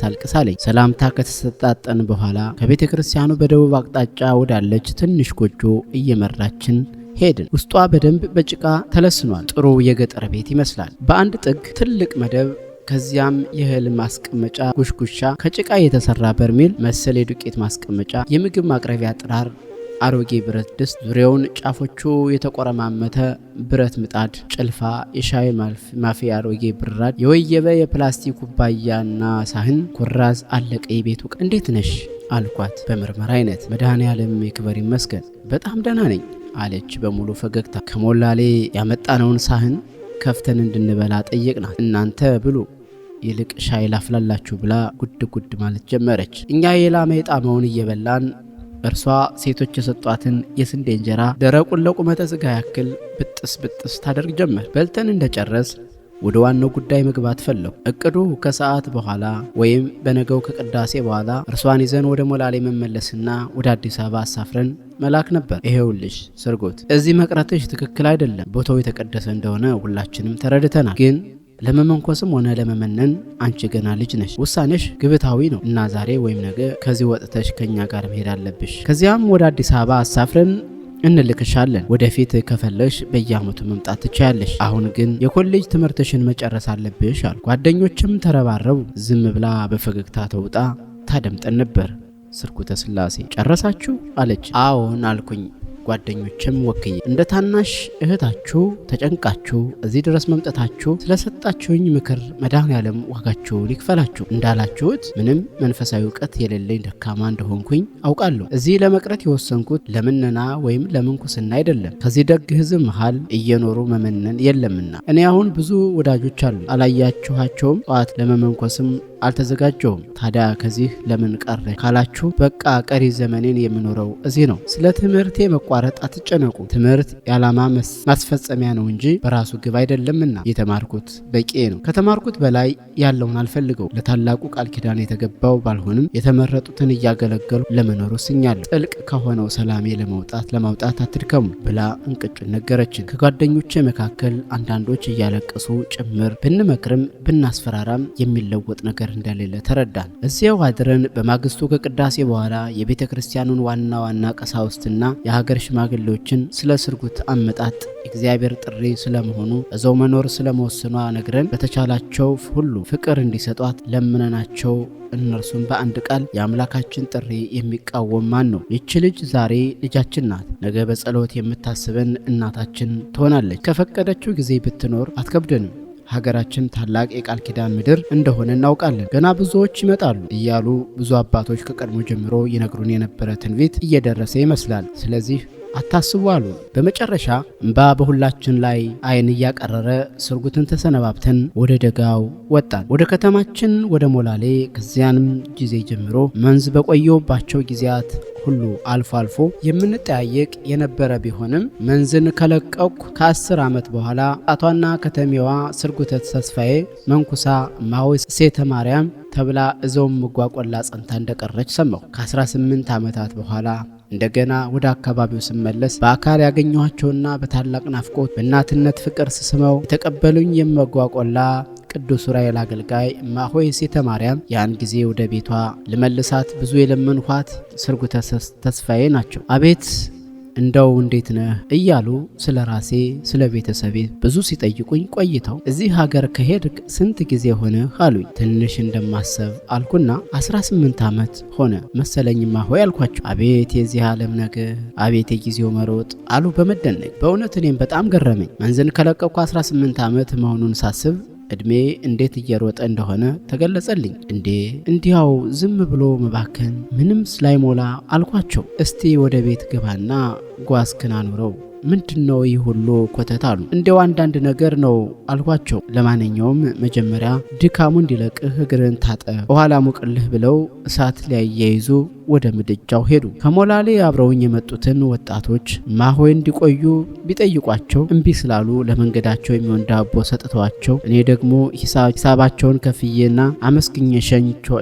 አልቅስ አለኝ። ሰላምታ ከተሰጣጠን በኋላ ከቤተ ክርስቲያኑ በደቡብ አቅጣጫ ወዳለች ትንሽ ጎጆ እየመራችን ሄድን። ውስጧ በደንብ በጭቃ ተለስኗል። ጥሩ የገጠር ቤት ይመስላል። በአንድ ጥግ ትልቅ መደብ፣ ከዚያም የእህል ማስቀመጫ ጉሽጉሻ፣ ከጭቃ የተሰራ በርሜል መሰል የዱቄት ማስቀመጫ፣ የምግብ ማቅረቢያ ጥራር፣ አሮጌ ብረት ድስት፣ ዙሪያውን ጫፎቹ የተቆረማመተ ብረት ምጣድ፣ ጭልፋ፣ የሻይ ማፊያ አሮጌ ብራድ፣ የወየበ የፕላስቲክ ኩባያና ሳህን፣ ኩራዝ አለቀ የቤቱ ዕቃ። እንዴት ነሽ አልኳት በምርመራ አይነት። መድኃኔዓለም ይክበር ይመስገን በጣም ደህና ነኝ አለች በሙሉ ፈገግታ። ከሞላሌ ያመጣነውን ሳህን ከፍተን እንድንበላ ጠየቅናት። እናንተ ብሉ ይልቅ ሻይ ላፍላላችሁ ብላ ጉድ ማለት ጀመረች። እኛ የላመ የጣመውን እየበላን እርሷ ሴቶች የሰጧትን የስንዴ እንጀራ ደረቁን ለቁመተ ስጋ ያክል ብጥስ ታደርግ ጀመር። በልተን እንደጨረስ ወደ ዋናው ጉዳይ መግባት ፈለኩ። እቅዱ ከሰዓት በኋላ ወይም በነገው ከቅዳሴ በኋላ እርሷን ይዘን ወደ ሞላሌ መመለስና ወደ አዲስ አበባ አሳፍረን መላክ ነበር። ይሄውልሽ ስርጎት፣ እዚህ መቅረትሽ ትክክል አይደለም። ቦታው የተቀደሰ እንደሆነ ሁላችንም ተረድተናል። ግን ለመመንኮስም ሆነ ለመመነን አንቺ ገና ልጅ ነሽ። ውሳኔሽ ግብታዊ ነው እና ዛሬ ወይም ነገ ከዚህ ወጥተሽ ከኛ ጋር መሄድ አለብሽ። ከዚያም ወደ አዲስ አበባ አሳፍረን እንልክሻለን። ወደፊት ከፈለሽ በየአመቱ መምጣት ትችያለሽ። አሁን ግን የኮሌጅ ትምህርትሽን መጨረስ አለብሽ አሉ። ጓደኞችም ተረባረቡ። ዝም ብላ በፈገግታ ተውጣ ታደምጠን ነበር። ስርጉተ ስላሴ ጨረሳችሁ አለች። አዎን አልኩኝ። ጓደኞችም ወክዬ እንደ ታናሽ እህታችሁ ተጨንቃችሁ እዚህ ድረስ መምጣታችሁ ስለሰጣችሁኝ ምክር መድኃኔዓለም ዋጋችሁን ይክፈላችሁ። እንዳላችሁት ምንም መንፈሳዊ እውቀት የሌለኝ ደካማ እንደሆንኩኝ አውቃለሁ። እዚህ ለመቅረት የወሰንኩት ለምነና ወይም ለምንኩስና አይደለም። ከዚህ ደግ ሕዝብ መሃል እየኖሩ መመነን የለምና። እኔ አሁን ብዙ ወዳጆች አሉ። አላያችኋቸውም። ጠዋት ለመመንኮስም አልተዘጋጀውም። ታዲያ ከዚህ ለምን ቀረ ካላችሁ በቃ ቀሪ ዘመኔን የምኖረው እዚህ ነው። ስለ ትምህርቴ መቋረጥ አትጨነቁ። ትምህርት የዓላማ ማስፈጸሚያ ነው እንጂ በራሱ ግብ አይደለምና የተማርኩት በቂ ነው። ከተማርኩት በላይ ያለውን አልፈልገው። ለታላቁ ቃል ኪዳን የተገባው ባልሆንም የተመረጡትን እያገለገሉ ለመኖር ወስኛለሁ። ጥልቅ ከሆነው ሰላሜ ለማውጣት አትድከሙ ብላ እንቅጩን ነገረችን። ከጓደኞቼ መካከል አንዳንዶች እያለቀሱ ጭምር ብንመክርም ብናስፈራራም የሚለወጥ ነገር እንደሌለ ተረዳን። እዚያው አድረን በማግስቱ ከቅዳሴ በኋላ የቤተ ክርስቲያኑን ዋና ቀሳውስትና የሀገር ሽማግሌዎችን ስለ ስርጉት አመጣጥ እግዚአብሔር ጥሪ ስለመሆኑ እዛው መኖር ስለመወሰኗ ነግረን በተቻላቸው ሁሉ ፍቅር እንዲሰጧት ለምነናቸው እነርሱም በአንድ ቃል የአምላካችን ጥሪ የሚቃወም ማን ነው? ይቺ ልጅ ዛሬ ልጃችን ናት፣ ነገ በጸሎት የምታስበን እናታችን ትሆናለች። ከፈቀደችው ጊዜ ብትኖር አትከብደንም። ሀገራችን ታላቅ የቃል ኪዳን ምድር እንደሆነ እናውቃለን። ገና ብዙዎች ይመጣሉ እያሉ ብዙ አባቶች ከቀድሞ ጀምሮ ይነግሩን የነበረ ትንቢት እየደረሰ ይመስላል። ስለዚህ አታስቡ አሉ። በመጨረሻ እንባ በሁላችን ላይ አይን እያቀረረ ስርጉትን ተሰነባብተን ወደ ደጋው ወጣን፣ ወደ ከተማችን ወደ ሞላሌ። ከዚያንም ጊዜ ጀምሮ መንዝ በቆየውባቸው ጊዜያት ሁሉ አልፎ አልፎ የምንጠያየቅ የነበረ ቢሆንም መንዝን ከለቀኩ ከ10 ዓመት በኋላ አቷና ከተሜዋ ስርጉተ ተስፋዬ መንኩሳ እማሆይ ሴተ ማርያም ተብላ እዘውም መጓቆላ ጸንታ እንደቀረች ሰማሁ። ከ18 ዓመታት በኋላ እንደገና ወደ አካባቢው ስመለስ በአካል ያገኘኋቸውና በታላቅ ናፍቆት በእናትነት ፍቅር ስስመው የተቀበሉኝ የመጓቆላ ቅዱስ ዑራኤል አገልጋይ እማሆይ ሴተ ማርያም ያን ጊዜ ወደ ቤቷ ልመልሳት ብዙ የለመንኋት ስርጉተ ተስፋዬ ናቸው። አቤት እንደው እንዴት ነህ እያሉ ስለ ራሴ ስለ ቤተሰቤ ብዙ ሲጠይቁኝ ቆይተው እዚህ ሀገር ከሄድክ ስንት ጊዜ ሆነ አሉኝ። ትንሽ እንደማሰብ አልኩና 18 ዓመት ሆነ መሰለኝ እማሆይ አልኳቸው። አቤት የዚህ ዓለም ነገር፣ አቤት የጊዜው መሮጥ አሉ በመደነቅ። በእውነት እኔም በጣም ገረመኝ። መንዝን ከለቀኩ 18 ዓመት መሆኑን ሳስብ እድሜ እንዴት እየሮጠ እንደሆነ ተገለጸልኝ። እንዲያው ዝም ብሎ መባከን ምንም ስላይሞላ አልኳቸው። እስቲ ወደ ቤት ግባና ጓዝክን አኑረው። ምንድነው ይህ ሁሉ ኮተት አሉ። እንዲያው አንዳንድ ነገር ነው አልኳቸው። ለማንኛውም መጀመሪያ ድካሙ እንዲለቅህ እግርን ታጠብ፣ በኋላ ሙቅልህ ብለው እሳት ሊያያይዙ ወደ ምድጃው ሄዱ። ከሞላሌ አብረውኝ የመጡትን ወጣቶች እማሆይ እንዲቆዩ ቢጠይቋቸው እምቢ ስላሉ ለመንገዳቸው የሚሆን ዳቦ ሰጥተዋቸው እኔ ደግሞ ሂሳባቸውን ከፍዬና አመስግኜ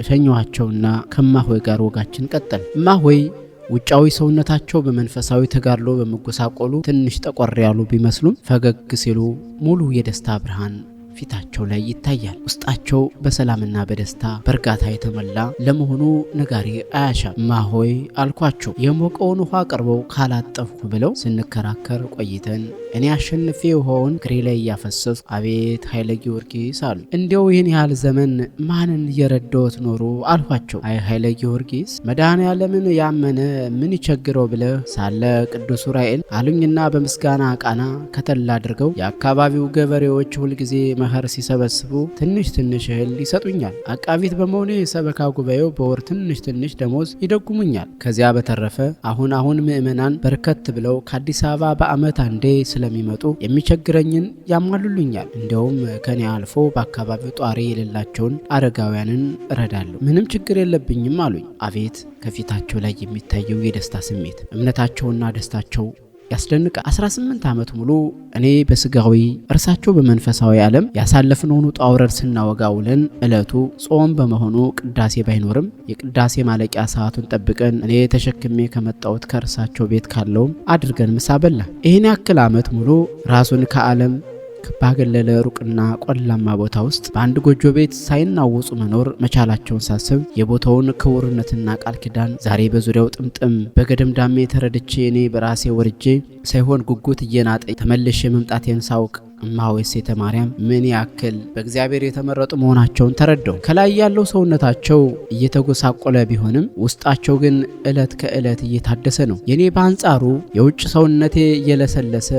ሸኘኋቸውና ከእማሆይ ጋር ወጋችን ቀጠል። እማሆይ ውጫዊ ሰውነታቸው በመንፈሳዊ ተጋድሎ በመጎሳቆሉ ትንሽ ጠቆር ያሉ ቢመስሉም ፈገግ ሲሉ ሙሉ የደስታ ብርሃን ፊታቸው ላይ ይታያል። ውስጣቸው በሰላምና በደስታ በእርጋታ የተሞላ ለመሆኑ ነጋሪ አያሻም። እማሆይ አልኳቸው። የሞቀውን ውሃ ቀርበው ካላጠፍኩ ብለው ስንከራከር ቆይተን እኔ አሸንፌ ውሃውን እግሬ ላይ እያፈሰስኩ አቤት ኃይለ ጊዮርጊስ አሉ። እንዲያው ይህን ያህል ዘመን ማንን እየረዳሁት ኖሮ አልኳቸው። አይ ኃይለ ጊዮርጊስ መድኃኔዓለምን ያመነ ምን ይቸግረው ብለህ ሳለ ቅዱስ ዑራኤል አሉኝና በምስጋና ቃና ከተላ አድርገው የአካባቢው ገበሬዎች ሁልጊዜ መኸር ሲሰበስቡ ትንሽ እህል ይሰጡኛል። አቃቢት በመሆኔ የሰበካ ጉባኤው በወር ትንሽ ደሞዝ ይደጉሙኛል። ከዚያ በተረፈ አሁን ምእመናን በርከት ብለው ከአዲስ አበባ በዓመት አንዴ ስለሚመጡ የሚቸግረኝን ያሟሉልኛል። እንዲያውም ከኔ አልፎ በአካባቢው ጧሪ የሌላቸውን አረጋውያንን እረዳለሁ። ምንም ችግር የለብኝም አሉኝ። አቤት ከፊታቸው ላይ የሚታየው የደስታ ስሜት! እምነታቸውና ደስታቸው ያስደንቃል። 18 ዓመት ሙሉ እኔ በስጋዊ እርሳቸው በመንፈሳዊ ዓለም ያሳለፍነውን ውጣ ውረድ ስናወጋ ውለን ዕለቱ ጾም በመሆኑ ቅዳሴ ባይኖርም የቅዳሴ ማለቂያ ሰዓቱን ጠብቀን እኔ ተሸክሜ ከመጣሁት ከእርሳቸው ቤት ካለውም አድርገን ምሳ በላ። ይህን ያክል ዓመት ሙሉ ራሱን ከዓለም ባገለለ ሩቅና ቆላማ ቦታ ውስጥ በአንድ ጎጆ ቤት ሳይናወጹ መኖር መቻላቸውን ሳስብ የቦታውን ክቡርነትና ቃል ኪዳን ዛሬ በዙሪያው ጥምጥም በገደምዳሜ ተረድቼ እኔ በራሴ ወርጄ ሳይሆን ጉጉት እየናጠኝ ተመልሼ መምጣቴን ሳውቅ እማሆይ ሴተ ማርያም ምን ያክል በእግዚአብሔር የተመረጡ መሆናቸውን ተረዳው። ከላይ ያለው ሰውነታቸው እየተጎሳቆለ ቢሆንም ውስጣቸው ግን ዕለት ከዕለት እየታደሰ ነው። የኔ በአንጻሩ የውጭ ሰውነቴ እየለሰለሰ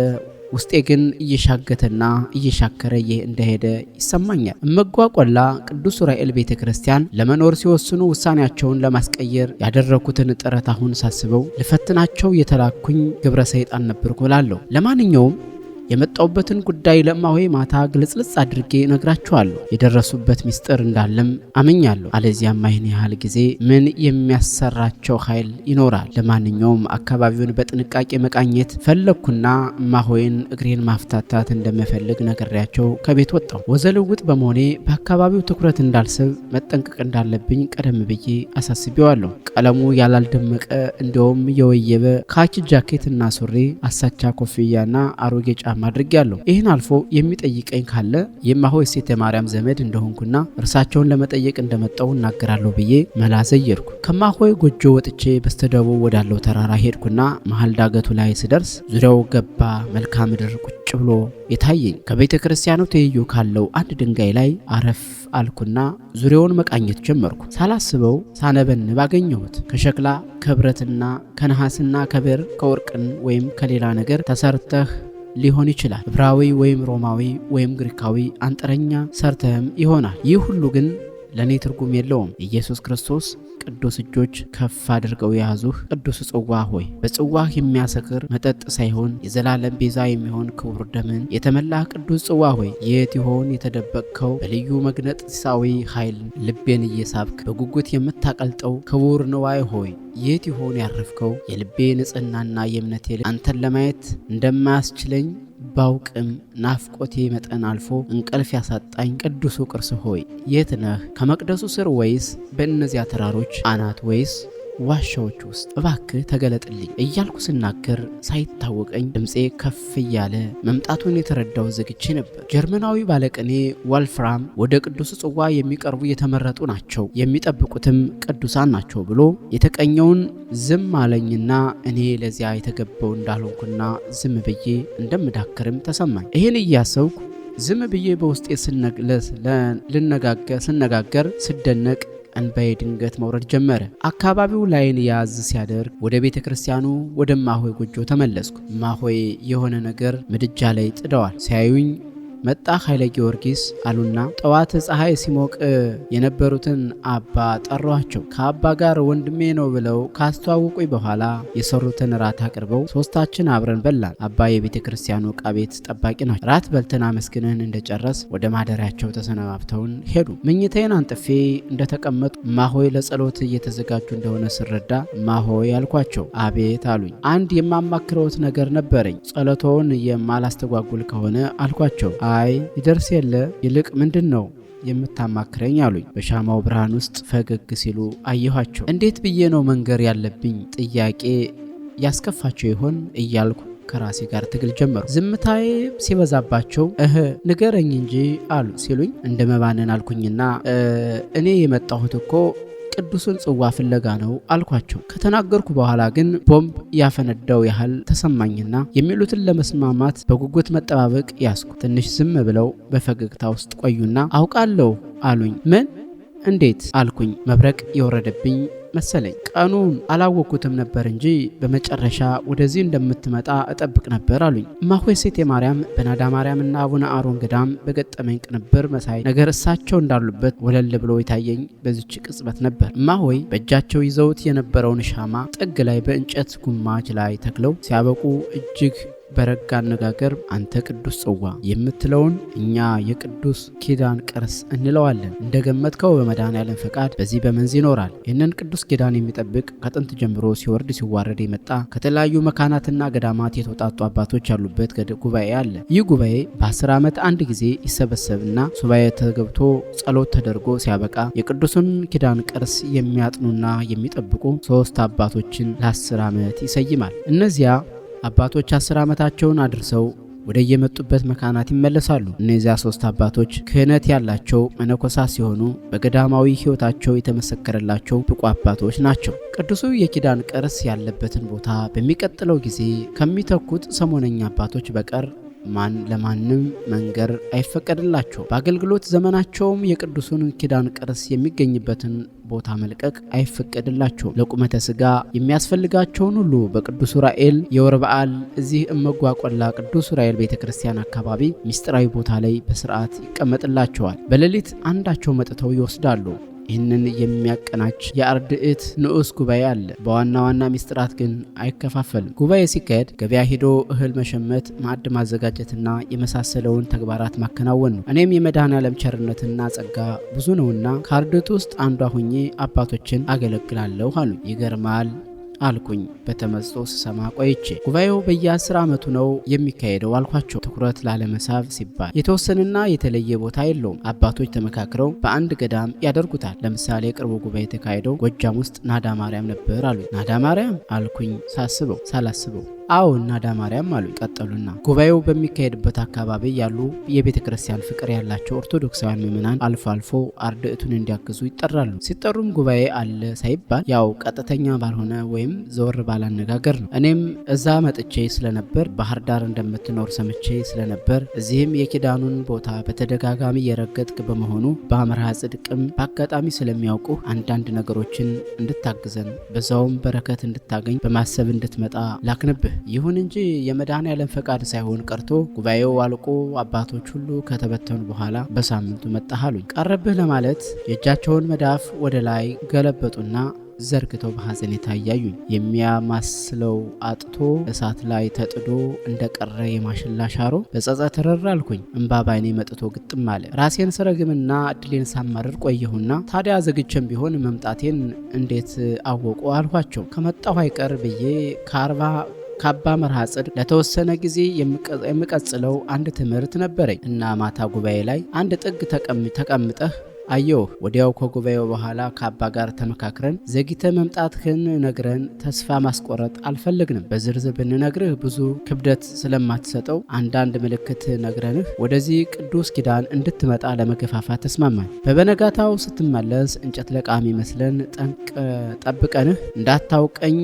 ውስጤ ግን እየሻገተና እየሻከረ እንደሄደ ይሰማኛል። እመጓቆላ ቅዱስ ዑራኤል ቤተክርስቲያን ለመኖር ሲወስኑ ውሳኔያቸውን ለማስቀየር ያደረኩትን ጥረት አሁን ሳስበው ልፈትናቸው የተላኩኝ ግብረ ሰይጣን ነበርኩ እላለሁ። ለማንኛውም የመጣውበትን ጉዳይ ለእማሆይ ማታ ግልጽልጽ አድርጌ ነግራቸዋለሁ። የደረሱበት ሚስጥር እንዳለም አመኛለሁ። አለዚያም ይህን ያህል ጊዜ ምን የሚያሰራቸው ኃይል ይኖራል? ለማንኛውም አካባቢውን በጥንቃቄ መቃኘት ፈለግኩና እማሆይን እግሬን ማፍታታት እንደምፈልግ ነግሬያቸው ከቤት ወጣሁ። ወዘልውጥ በመሆኔ በአካባቢው ትኩረት እንዳልስብ መጠንቀቅ እንዳለብኝ ቀደም ብዬ አሳስቤዋለሁ። ቀለሙ ያላልደመቀ እንዲያውም የወየበ ካኪ ጃኬትና ሱሪ፣ አሳቻ ኮፍያና አሮጌ ጫማ አድርጌያለሁ። ይህን አልፎ የሚጠይቀኝ ካለ የእማሆይ ሴተ ማርያም ዘመድ እንደሆንኩና እርሳቸውን ለመጠየቅ እንደመጣው እናገራለሁ ብዬ መላ ዘየርኩ። ከእማሆይ ጎጆ ወጥቼ በስተደቡብ ወዳለው ተራራ ሄድኩና መሃል ዳገቱ ላይ ስደርስ ዙሪያው ገባ መልክዓ ምድር ቁጭ ብሎ የታየኝ። ከቤተ ክርስቲያኑ ትይዩ ካለው አንድ ድንጋይ ላይ አረፍ አልኩና ዙሪያውን መቃኘት ጀመርኩ። ሳላስበው ሳነበንብ አገኘሁት። ከሸክላ ከብረትና ከነሐስና ከብር ከወርቅን ወይም ከሌላ ነገር ተሰርተህ ሊሆን ይችላል። ዕብራዊ ወይም ሮማዊ ወይም ግሪካዊ አንጥረኛ ሰርተህም ይሆናል። ይህ ሁሉ ግን ለኔ ትርጉም የለውም። ኢየሱስ ክርስቶስ ቅዱስ እጆች ከፍ አድርገው የያዙህ ቅዱስ ጽዋ ሆይ በጽዋህ የሚያሰክር መጠጥ ሳይሆን የዘላለም ቤዛ የሚሆን ክቡር ደምን የተመላህ ቅዱስ ጽዋ ሆይ የት ይሆን የተደበቅከው? በልዩ መግነጢሳዊ ኃይል ልቤን እየሳብክ በጉጉት የምታቀልጠው ክቡር ንዋይ ሆይ የት ይሆን ያረፍከው? የልቤ ንጽህናና የእምነቴ አንተን ለማየት እንደማያስችለኝ ባውቅም ናፍቆቴ መጠን አልፎ እንቅልፍ ያሳጣኝ ቅዱሱ ቅርስ ሆይ የት ነህ? ከመቅደሱ ስር ወይስ በእነዚያ ተራሮች አናት ወይስ ዋሻዎች ውስጥ እባክህ ተገለጥልኝ እያልኩ ስናገር ሳይታወቀኝ ድምፄ ከፍ እያለ መምጣቱን የተረዳው ዘግቼ ነበር። ጀርመናዊ ባለቅኔ ዋልፍራም ወደ ቅዱስ ጽዋ የሚቀርቡ የተመረጡ ናቸው፣ የሚጠብቁትም ቅዱሳን ናቸው ብሎ የተቀኘውን ዝም አለኝና እኔ ለዚያ የተገባው እንዳልሆንኩና ዝም ብዬ እንደምዳክርም ተሰማኝ። ይህን እያሰብኩ ዝም ብዬ በውስጤ ስነጋገር ስደነቅ እንባዬ ድንገት መውረድ ጀመረ። አካባቢው ላይን ያዝ ሲያደርግ ወደ ቤተ ክርስቲያኑ ወደ እማሆይ ጎጆ ተመለስኩ። እማሆይ የሆነ ነገር ምድጃ ላይ ጥደዋል። ሲያዩኝ መጣ ኃይለ ጊዮርጊስ አሉና ጠዋት ፀሐይ ሲሞቅ የነበሩትን አባ ጠሯቸው። ከአባ ጋር ወንድሜ ነው ብለው ካስተዋወቁኝ በኋላ የሰሩትን ራት አቅርበው ሶስታችን አብረን በላን። አባ የቤተ ክርስቲያኑ ዕቃ ቤት ጠባቂ ናቸው። ራት በልተን አመስግነን እንደጨረስ ወደ ማደሪያቸው ተሰነባብተውን ሄዱ። መኝታዬን አንጥፌ እንደተቀመጡ እማሆይ ለጸሎት እየተዘጋጁ እንደሆነ ስረዳ እማሆይ አልኳቸው። አቤት አሉኝ። አንድ የማማክረውት ነገር ነበረኝ። ጸሎቶውን የማላስተጓጉል ከሆነ አልኳቸው። አይ ይደርስ የለ ይልቅ ምንድን ነው የምታማክረኝ አሉኝ። በሻማው ብርሃን ውስጥ ፈገግ ሲሉ አየኋቸው። እንዴት ብዬ ነው መንገር ያለብኝ? ጥያቄ ያስከፋቸው ይሆን እያልኩ ከራሴ ጋር ትግል ጀመሩ። ዝምታዬ ሲበዛባቸው ንገረኝ እንጂ አሉ ሲሉኝ እንደ መባነን አልኩኝና እኔ የመጣሁት እኮ ቅዱስን ጽዋ ፍለጋ ነው አልኳቸው። ከተናገርኩ በኋላ ግን ቦምብ ያፈነዳው ያህል ተሰማኝና የሚሉትን ለመስማማት በጉጉት መጠባበቅ ያስኩ። ትንሽ ዝም ብለው በፈገግታ ውስጥ ቆዩና አውቃለሁ አሉኝ። ምን? እንዴት አልኩኝ። መብረቅ የወረደብኝ መሰለኝ። ቀኑን አላወኩትም ነበር እንጂ በመጨረሻ ወደዚህ እንደምትመጣ እጠብቅ ነበር አሉኝ። እማሆይ ሴተ ማርያም በናዳ ማርያምና አቡነ አሮን ገዳም በገጠመኝ ቅንብር መሳይ ነገር እሳቸው እንዳሉበት ወለል ብሎ የታየኝ በዚች ቅጽበት ነበር። እማሆይ በእጃቸው ይዘውት የነበረውን ሻማ ጥግ ላይ በእንጨት ጉማጅ ላይ ተክለው ሲያበቁ እጅግ በረጋ አነጋገር አንተ ቅዱስ ጽዋ የምትለውን እኛ የቅዱስ ኪዳን ቅርስ እንለዋለን። እንደገመትከው በመድኃኔዓለም ፈቃድ በዚህ በመንዝ ይኖራል። ይህንን ቅዱስ ኪዳን የሚጠብቅ ከጥንት ጀምሮ ሲወርድ ሲዋረድ የመጣ ከተለያዩ መካናትና ገዳማት የተውጣጡ አባቶች ያሉበት ጉባኤ አለ። ይህ ጉባኤ በ10 ዓመት አንድ ጊዜ ይሰበሰብና ሱባኤ ተገብቶ ጸሎት ተደርጎ ሲያበቃ የቅዱሱን ኪዳን ቅርስ የሚያጥኑና የሚጠብቁ 3 አባቶችን ለ10 ዓመት ይሰይማል። እነዚያ አባቶች 10 ዓመታቸውን አድርሰው ወደ የመጡበት መካናት ይመለሳሉ። እነዚያ 3 አባቶች ክህነት ያላቸው መነኮሳት ሲሆኑ በገዳማዊ ሕይወታቸው የተመሰከረላቸው ብቁ አባቶች ናቸው። ቅዱሱ የኪዳን ቅርስ ያለበትን ቦታ በሚቀጥለው ጊዜ ከሚተኩት ሰሞነኛ አባቶች በቀር ለማንም መንገር አይፈቀድላቸው። በአገልግሎት ዘመናቸውም የቅዱሱን ኪዳን ቅርስ የሚገኝበትን ቦታ መልቀቅ አይፈቀድላቸው። ለቁመተ ሥጋ የሚያስፈልጋቸውን ሁሉ በቅዱስ ዑራኤል የወር በዓል እዚህ እመጓቆላ ቅዱስ ዑራኤል ቤተክርስቲያን አካባቢ ምስጢራዊ ቦታ ላይ በስርዓት ይቀመጥላቸዋል። በሌሊት አንዳቸው መጥተው ይወስዳሉ። ይህንን የሚያቀናች የአርድእት ንዑስ ጉባኤ አለ። በዋና ዋና ሚስጥራት ግን አይከፋፈልም። ጉባኤ ሲካሄድ ገበያ ሂዶ እህል መሸመት፣ ማዕድ ማዘጋጀትና የመሳሰለውን ተግባራት ማከናወን ነው። እኔም የመድኃኔዓለም ቸርነትና ጸጋ ብዙ ነውና ከአርድእት ውስጥ አንዷ ሁኜ አባቶችን አገለግላለሁ አሉኝ። ይገርማል አልኩኝ በተመስጦ ስሰማ ቆይቼ። ጉባኤው በየ10 ዓመቱ ነው የሚካሄደው አልኳቸው። ትኩረት ላለመሳብ ሲባል የተወሰነና የተለየ ቦታ የለውም። አባቶች ተመካክረው በአንድ ገዳም ያደርጉታል። ለምሳሌ ቅርቡ ጉባኤ የተካሄደው ጎጃም ውስጥ ናዳ ማርያም ነበር አሉ። ናዳ ማርያም አልኩኝ ሳላስበው። አዎ ናዳ ማርያም አሉ። ቀጠሉና ጉባኤው በሚካሄድበት አካባቢ ያሉ የቤተ ክርስቲያን ፍቅር ያላቸው ኦርቶዶክሳውያን ምዕመናን አልፎ አልፎ አርድእቱን እንዲያግዙ ይጠራሉ። ሲጠሩም ጉባኤ አለ ሳይባል ያው ቀጥተኛ ባልሆነ ወይም ዘወር ባላነጋገር ነው። እኔም እዛ መጥቼ ስለነበር ባህር ዳር እንደምትኖር ሰምቼ ስለነበር እዚህም የኪዳኑን ቦታ በተደጋጋሚ የረገጥክ በመሆኑ በአምርሃ ጽድቅም በአጋጣሚ ስለሚያውቁ አንዳንድ ነገሮችን እንድታግዘን በዛውም በረከት እንድታገኝ በማሰብ እንድትመጣ ላክንብህ። ይሁን እንጂ የመድኃኔዓለም ፈቃድ ሳይሆን ቀርቶ ጉባኤው አልቆ አባቶች ሁሉ ከተበተኑ በኋላ በሳምንቱ መጣህ አሉኝ። ቀረብህ ለማለት የእጃቸውን መዳፍ ወደ ላይ ገለበጡና ዘርግተው በሐዘኔታ እያዩኝ የሚያማስለው አጥቶ እሳት ላይ ተጥዶ እንደቀረ የማሽላ ሻሮ በጸጸት ተረራ አልኩኝ። እምባ ባይኔ መጥቶ ግጥም አለ። ራሴን ስረግምና እድሌን ሳማርር ቆየሁና ታዲያ ዘግቼም ቢሆን መምጣቴን እንዴት አወቁ አልኳቸው። ከመጣሁ አይቀር ብዬ ከአባ መርሃ ጽድቅ ለተወሰነ ጊዜ የምቀጽለው አንድ ትምህርት ነበረኝ እና ማታ ጉባኤ ላይ አንድ ጥግ ተቀምጠህ አየሁ። ወዲያው ከጉባኤው በኋላ ከአባ ጋር ተመካክረን ዘግይተ መምጣትህን ነግረን ተስፋ ማስቆረጥ አልፈለግንም። በዝርዝር ብንነግርህ ብዙ ክብደት ስለማትሰጠው አንዳንድ ምልክት ነግረንህ ወደዚህ ቅዱስ ኪዳን እንድትመጣ ለመገፋፋት ተስማማን። በበነጋታው ስትመለስ እንጨት ለቃሚ መስለን ጠብቀንህ እንዳታውቀኝ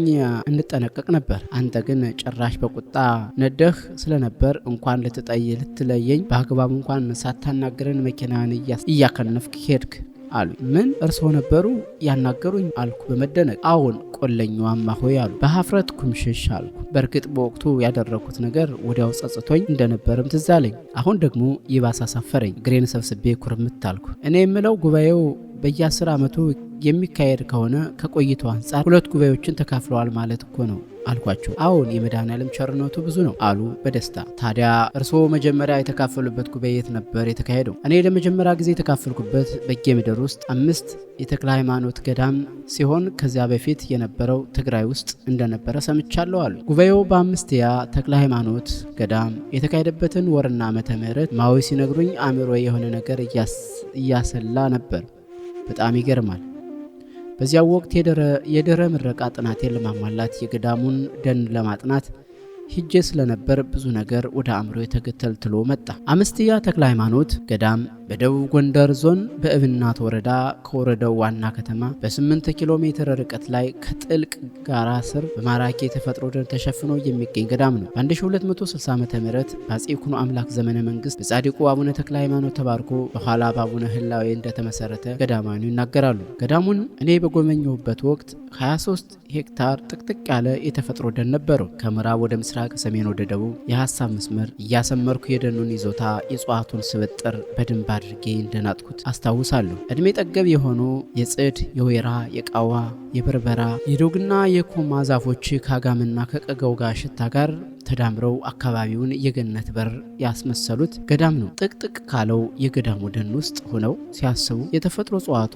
እንጠነቀቅ ነበር። አንተ ግን ጭራሽ በቁጣ ነደህ ስለነበር እንኳን ልትለየኝ በአግባቡ እንኳን ሳታናግረን መኪናን እያከነፍክ ሄድክ አሉ። ምን እርስዎ ነበሩ ያናገሩኝ አልኩ በመደነቅ። አዎን ቆለኛዋማ ሆይ አሉ። በሀፍረት ኩምሽሽ አልኩ። በእርግጥ በወቅቱ ያደረኩት ነገር ወዲያው ጸጽቶኝ እንደነበርም ትዝ አለኝ። አሁን ደግሞ ይባስ አሳፈረኝ። እግሬን ሰብስቤ ኩርምት አልኩ። እኔ የምለው ጉባኤው በየ10 ዓመቱ የሚካሄድ ከሆነ ከቆይታው አንጻር 2 ጉባኤዎችን ተካፍለዋል ማለት እኮ ነው አልኳቸው። አዎን የመድኃኔዓለም ቸርነቱ ብዙ ነው አሉ በደስታ። ታዲያ እርስዎ መጀመሪያ የተካፈሉበት ጉባኤ የት ነበር የተካሄደው? እኔ ለመጀመሪያ ጊዜ የተካፈልኩበት በጌ ምድር ውስጥ 5 የተክለ ሃይማኖት ገዳም ሲሆን ከዚያ በፊት የነበረው ትግራይ ውስጥ እንደነበረ ሰምቻለሁ አሉ። ጉባኤው በ5ያ ተክለ ሃይማኖት ገዳም የተካሄደበትን ወርና ዓመተ ምህረት ማዊ ሲነግሩኝ አእምሮ የሆነ ነገር እያሰላ ነበር። በጣም ይገርማል። በዚያው ወቅት የድህረ ምረቃ ጥናቴን ለማሟላት የገዳሙን ደን ለማጥናት ሂጄ ስለነበር ብዙ ነገር ወደ አእምሮ ተከተልትሎ መጣ። 5ያ ተክለ ሃይማኖት ገዳም በደቡብ ጎንደር ዞን በእብናት ወረዳ ከወረዳው ዋና ከተማ በ8 ኪሎ ሜትር ርቀት ላይ ከጥልቅ ጋራ ስር በማራኪ የተፈጥሮ ደን ተሸፍኖ የሚገኝ ገዳም ነው። በ1260 ዓመተ ምህረት በአፄ ይኩኖ አምላክ ዘመነ መንግስት በጻድቁ አቡነ ተክለ ሃይማኖት ተባርኮ በኋላ በአቡነ ህላዌ እንደተመሰረተ ገዳማኑ ይናገራሉ። ገዳሙን እኔ በጎበኘሁበት ወቅት 23 ሄክታር ጥቅጥቅ ያለ የተፈጥሮ ደን ነበረው። ከምዕራብ ወደ ምስራቅ ከሰሜን ወደ ደቡብ የሐሳብ መስመር እያሰመርኩ የደኑን ይዞታ የእጽዋቱን ስብጥር በደንብ አድርጌ እንደናጥኩት አስታውሳለሁ። እድሜ ጠገብ የሆኑ የጽድ፣ የወይራ፣ የቃዋ፣ የበርበራ፣ የዶግና የኮማ ዛፎች ከአጋምና ከቀገው ጋር ሽታ ጋር ተዳምረው አካባቢውን የገነት በር ያስመሰሉት ገዳም ነው። ጥቅጥቅ ካለው የገዳሙ ደን ውስጥ ሆነው ሲያስቡ የተፈጥሮ እጽዋቱ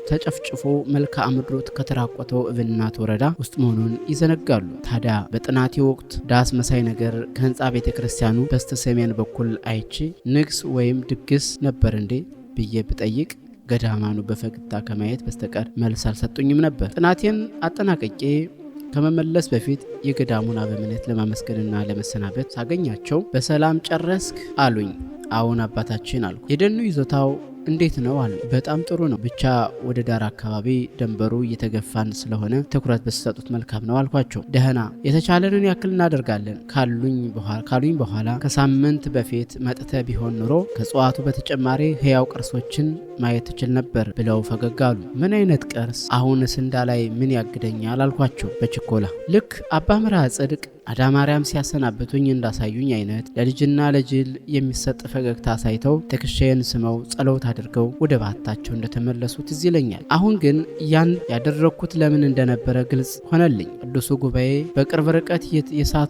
ተጨፍጭፎ መልክዓ ምድሩ ከተራቆተው እብናት ወረዳ ውስጥ መሆኑን ይዘነጋሉ። ታዲያ በጥናቴ ወቅት ዳስ መሳይ ነገር ከህንፃ ቤተ ክርስቲያኑ በስተ ሰሜን በኩል አይቼ ንግስ ወይም ድግስ ነበር እንዴ ብዬ ብጠይቅ ገዳማኑ በፈገግታ ከማየት በስተቀር መልስ አልሰጡኝም ነበር። ጥናቴን አጠናቅቄ ከመመለስ በፊት የገዳሙን አበምኔት ለማመስገንና ለመሰናበት ሳገኛቸው በሰላም ጨረስክ አሉኝ። አዎን አባታችን አልኩ። የደኑ ይዞታው እንዴት ነው አሉ። በጣም ጥሩ ነው፣ ብቻ ወደ ዳር አካባቢ ደንበሩ እየተገፋን ስለሆነ ትኩረት በተሰጡት መልካም ነው አልኳቸው። ደህና፣ የተቻለንን ያክል እናደርጋለን ካሉኝ በኋላ ከሳምንት በፊት መጥተ ቢሆን ኑሮ ከእጽዋቱ በተጨማሪ ሕያው ቅርሶችን ማየት ትችል ነበር ብለው ፈገግ አሉ። ምን አይነት ቅርስ? አሁንስ እንዳላይ ምን ያግደኛል አልኳቸው በችኮላ። ልክ አባ ምርሃ ጽድቅ አዳማርያም ሲያሰናብቱኝ እንዳሳዩኝ አይነት ለልጅና ለጅል የሚሰጥ ፈገግታ አሳይተው ትከሻዬን ስመው ጸሎት አድርገው ወደ ባታቸው እንደተመለሱ ትዝ ይለኛል። አሁን ግን ያን ያደረግኩት ለምን እንደነበረ ግልጽ ሆነልኝ። ቅዱሱ ጉባኤ በቅርብ ርቀት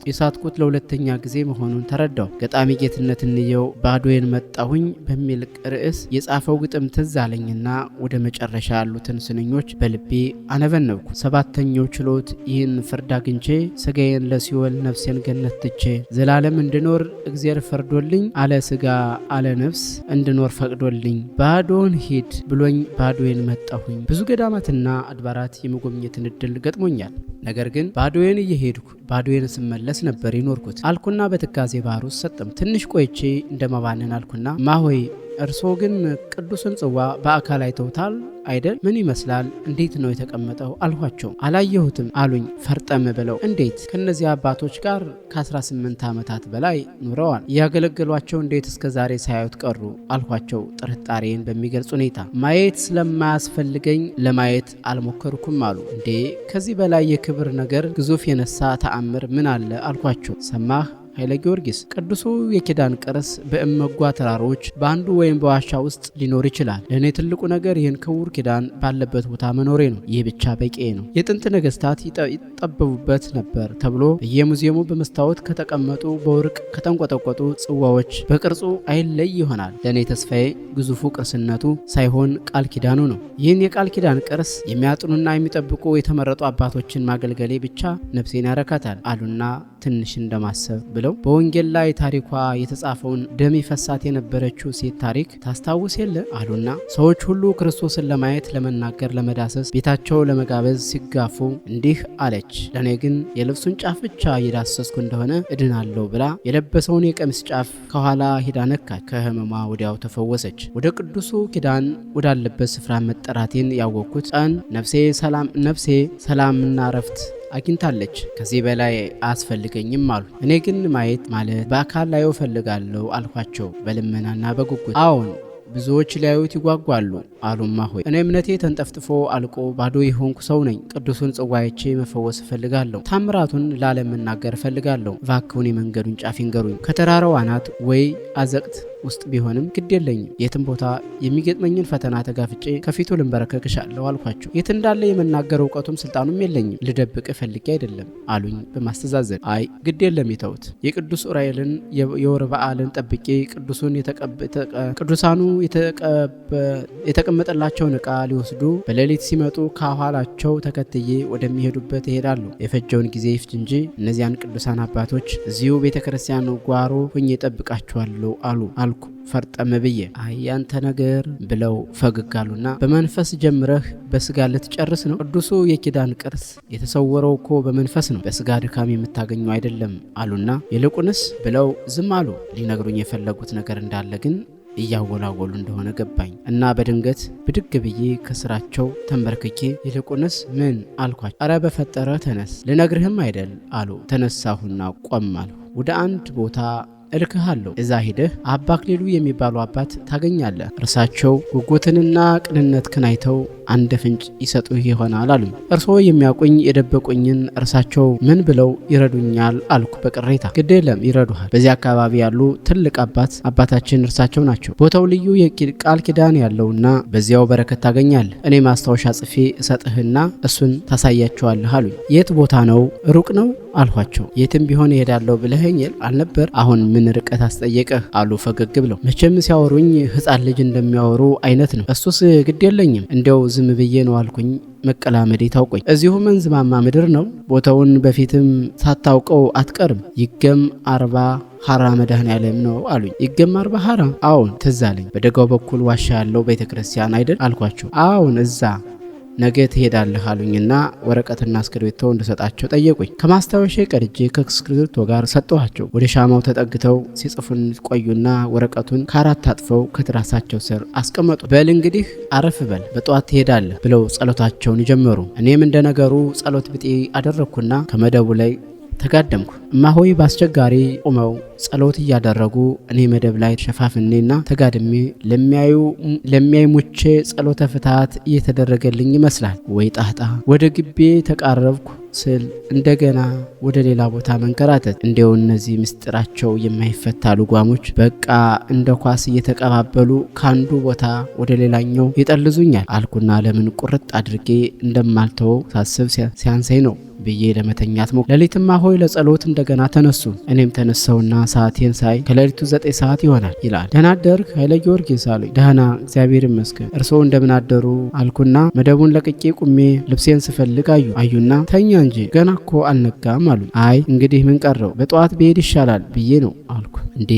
የሳትኩት ለሁለተኛ ጊዜ መሆኑን ተረዳው። ገጣሚ ጌትነት እንየው ባዶዬን መጣሁኝ በሚል ርዕስ የጻፈው ግጥም ትዝ አለኝና ወደ መጨረሻ ያሉትን ስንኞች በልቤ አነበነብኩ። ሰባተኛው ችሎት ይህን ፍርድ አግኝቼ ስጋዬን ለሲኦል ነፍሴን ገነት ትቼ ዘላለም እንድኖር እግዚአብሔር ፈርዶልኝ አለ ስጋ አለ ነፍስ እንድኖር ፈቅዶልኝ ባዶን ሂድ ብሎኝ ባዶዬን መጣሁኝ። ብዙ ገዳማትና አድባራት የመጎብኘትን እድል ገጥሞኛል። ነገር ግን ባዶዬን እየሄድኩ ባዶዬን ስመለስ ነበር ይኖርኩት አልኩና በትካዜ ባህር ውስጥ ሰጠም። ትንሽ ቆይቼ እንደመባነን አልኩና ማሆይ እርስዎ ግን ቅዱስን ጽዋ በአካል አይተውታል አይደል? ምን ይመስላል? እንዴት ነው የተቀመጠው አልኋቸው። አላየሁትም አሉኝ ፈርጠም ብለው። እንዴት? ከነዚህ አባቶች ጋር ከ18 ዓመታት በላይ ኑረዋል። ያገለገሏቸው እንዴት እስከ ዛሬ ሳያዩት ቀሩ አልኋቸው ጥርጣሬን በሚገልጽ ሁኔታ። ማየት ስለማያስፈልገኝ ለማየት አልሞከርኩም አሉ። እንዴ ከዚህ በላይ የክብር ነገር ግዙፍ የነሳ ተአምር ምን አለ አልኳቸው። ሰማህ ኃይለ ጊዮርጊስ፣ ቅዱሱ የኪዳን ቅርስ በእመጓ ተራሮች በአንዱ ወይም በዋሻ ውስጥ ሊኖር ይችላል። ለእኔ ትልቁ ነገር ይህን ክቡር ኪዳን ባለበት ቦታ መኖሬ ነው። ይህ ብቻ በቂ ነው። የጥንት ነገስታት ይጠበቡበት ነበር ተብሎ በየሙዚየሙ በመስታወት ከተቀመጡ በወርቅ ከተንቆጠቆጡ ጽዋዎች በቅርጹ አይለይ ይሆናል። ለእኔ ተስፋዬ ግዙፉ ቅርስነቱ ሳይሆን ቃል ኪዳኑ ነው። ይህን የቃል ኪዳን ቅርስ የሚያጥኑና የሚጠብቁ የተመረጡ አባቶችን ማገልገሌ ብቻ ነፍሴን ያረካታል አሉና ትንሽ እንደማሰብ ብለው በወንጌል ላይ ታሪኳ የተጻፈውን ደም ይፈሳት የነበረችው ሴት ታሪክ ታስታውስ የለ አሉና ሰዎች ሁሉ ክርስቶስን ለማየት ለመናገር ለመዳሰስ ቤታቸው ለመጋበዝ ሲጋፉ እንዲህ አለች። ለእኔ ግን የልብሱን ጫፍ ብቻ እየዳሰስኩ እንደሆነ እድናለሁ ብላ የለበሰውን የቀሚስ ጫፍ ከኋላ ሂዳ ነካች። ከህመሟ ወዲያው ተፈወሰች። ወደ ቅዱሱ ኪዳን ወዳለበት ስፍራ መጠራቴን ያወቅኩት ቀን ነፍሴ ሰላምና ረፍት አግኝታለች። ከዚህ በላይ አያስፈልገኝም አሉ። እኔ ግን ማየት ማለት በአካል ላየው ፈልጋለሁ አልኳቸው በልመናና በጉጉት። አዎን ብዙዎች ሊያዩት ይጓጓሉ አሉማ ሆይ እኔ እምነቴ ተንጠፍጥፎ አልቆ ባዶ የሆንኩ ሰው ነኝ። ቅዱሱን ጽዋይቼ መፈወስ እፈልጋለሁ። ታምራቱን ላለም መናገር እፈልጋለሁ። እባክዎን የመንገዱን ጫፍ ይንገሩኝ። ከተራራው አናት ወይ አዘቅት ውስጥ ቢሆንም ግድ የለኝም። የትም ቦታ የሚገጥመኝን ፈተና ተጋፍጬ ከፊቱ ልንበረከክሻለሁ አልኳቸው። የት እንዳለ የመናገር እውቀቱም ስልጣኑም የለኝም። ልደብቅ ፈልጌ አይደለም አሉኝ በማስተዛዘን። አይ ግድ የለም ይተውት። የቅዱስ ዑራኤልን የወር በዓልን ጠብቄ ቅዱሳኑ የተቀመጠላቸውን ዕቃ ሊወስዱ በሌሊት ሲመጡ ከኋላቸው ተከትዬ ወደሚሄዱበት እሄዳለሁ። የፈጀውን ጊዜ ይፍጅ እንጂ እነዚያን ቅዱሳን አባቶች እዚሁ ቤተክርስቲያን ጓሮ ሆኜ እጠብቃቸዋለሁ አልኩ ፈርጠም ብዬ። አይ ያንተ ነገር ብለው ፈገግ አሉና በመንፈስ ጀምረህ በስጋ ልትጨርስ ነው? ቅዱሱ የኪዳን ቅርስ የተሰወረው እኮ በመንፈስ ነው፣ በስጋ ድካም የምታገኘው አይደለም አሉና ይልቁንስ ብለው ዝም አሉ። ሊነግሩኝ የፈለጉት ነገር እንዳለ ግን እያወላወሉ እንደሆነ ገባኝ እና በድንገት ብድግ ብዬ ከስራቸው ተንበርክኬ ይልቁንስ ምን አልኳቸው። አረ በፈጠረ ተነስ ልነግርህም አይደል አሉ። ተነሳሁና ቆም አልሁ። ወደ አንድ ቦታ እልክሃለሁ። እዛ ሄደህ አባ አክሊሉ የሚባሉ አባት ታገኛለህ። እርሳቸው ጉጉትንና ቅንነትህን አይተው አንድ ፍንጭ ይሰጡህ ይሆናል አሉኝ። እርስዎ የሚያውቁኝ የደበቁኝን እርሳቸው ምን ብለው ይረዱኛል አልኩ በቅሬታ። ግድ የለም ይረዱሃል። በዚህ አካባቢ ያሉ ትልቅ አባታችን እርሳቸው ናቸው። ቦታው ልዩ የቃል ኪዳን ያለውና በዚያው በረከት ታገኛለህ። እኔ ማስታወሻ ጽፌ እሰጥህና እሱን ታሳያቸዋለህ አሉኝ። የት ቦታ ነው? ሩቅ ነው አልኋቸው። የትም ቢሆን እሄዳለሁ ብለኸኝ አልነበር? አሁን ምን ርቀት አስጠየቀህ አሉ ፈገግ ብለው። መቼም ሲያወሩኝ ሕፃን ልጅ እንደሚያወሩ አይነት ነው። እሱስ ግድ የለኝም እንዲያው ዝም ብዬ ነው አልኩኝ። መቀላመዴ ታውቆኝ። እዚሁ መንዝማማ ምድር ነው። ቦታውን በፊትም ሳታውቀው አትቀርም። ይገም 40 ሐራ መድኃኔዓለም ነው አሉኝ። ይገም 40 ሐራ? አዎን ትዝ አለኝ። በደጋው በኩል ዋሻ ያለው ቤተክርስቲያን አይደል አልኳቸው። አዎን እዛ ነገ ትሄዳለህ አሉኝና ወረቀትና እስክሪብቶ እንድሰጣቸው ጠየቁኝ። ከማስታወሻ ቀድጄ ከእስክሪብቶ ጋር ሰጠኋቸው። ወደ ሻማው ተጠግተው ሲጽፉን ቆዩና ወረቀቱን ከአራት አጥፈው ከትራሳቸው ስር አስቀመጡ። በል እንግዲህ አረፍ በል በጠዋት ትሄዳለህ ብለው ጸሎታቸውን ጀመሩ። እኔም እንደነገሩ ጸሎት ብጤ አደረግኩና ከመደቡ ላይ ተጋደምኩ። እማሆይ በአስቸጋሪ ቆመው ጸሎት እያደረጉ እኔ መደብ ላይ ሸፋፍኔና ተጋድሜ ለሚያይ ሙቼ ጸሎተ ፍትሐት እየተደረገልኝ ይመስላል። ወይ ጣጣ! ወደ ግቤ ተቃረብኩ ስል እንደገና ወደ ሌላ ቦታ መንከራተት። እንዲያው እነዚህ ምስጢራቸው የማይፈታ ልጓሞች በቃ እንደ ኳስ እየተቀባበሉ ካንዱ ቦታ ወደ ሌላኛው ይጠልዙኛል አልኩና ለምን ቁርጥ አድርጌ እንደማልተው ሳስብ ሲያንሰኝ ነው ብዬ ለመተኛት ሞክሬ። ሌሊትማ ሆይ ለጸሎት እንደገና ተነሱ። እኔም ተነሳውና ሰዓቴን ሳይ ከሌሊቱ 9 ሰዓት ይሆናል ይላል። ደህና አደርክ ኃይለ ጊዮርጊስ አሉኝ። ደህና እግዚአብሔር ይመስገን፣ እርስዎ እንደምን አደሩ አልኩና መደቡን ለቅቄ ቁሜ ልብሴን ስፈልግ አዩና ተኛ እንጂ ገና እኮ አልነጋም አሉኝ። አይ እንግዲህ ምን ቀረው በጠዋት ብሄድ ይሻላል ብዬ ነው አልኩ። እንዴ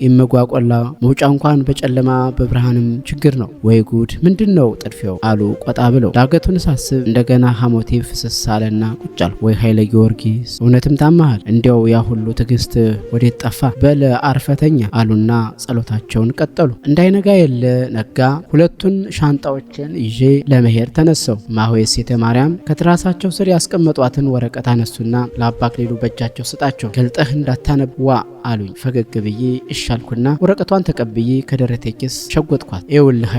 የመጓቆላ መውጫ እንኳን በጨለማ በብርሃንም ችግር ነው። ወይ ጉድ! ምንድን ነው ጥድፊያው አሉ ቆጣ ብለው። ዳገቱን ሳስብ እንደገና ሐሞቴ ፍስስ አለና ቁጭ አልኩ። ወይ ኃይለ ጊዮርጊስ እውነትም ታማሃል፣ እንዲያው ያ ሁሉ ትዕግስት ወዴት ጠፋ? በለ አርፈተኛ አሉና ጸሎታቸውን ቀጠሉ። እንዳይነጋ የለ ነጋ። ሁለቱን ሻንጣዎችን ይዤ ለመሄድ ተነሳው። እማሆይ ሴተ ማርያም ከትራሳቸው ስር ያስቀመጧትን ወረቀት አነሱና ለአባ አክሊሉ በእጃቸው ስጣቸው። ገልጠህ እንዳታነብዋ አሉኝ። ፈገግ ብዬ እሻልኩና ወረቀቷን ተቀብዬ ከደረቴ ኪስ ሸጎጥኳት። ይኸውልህ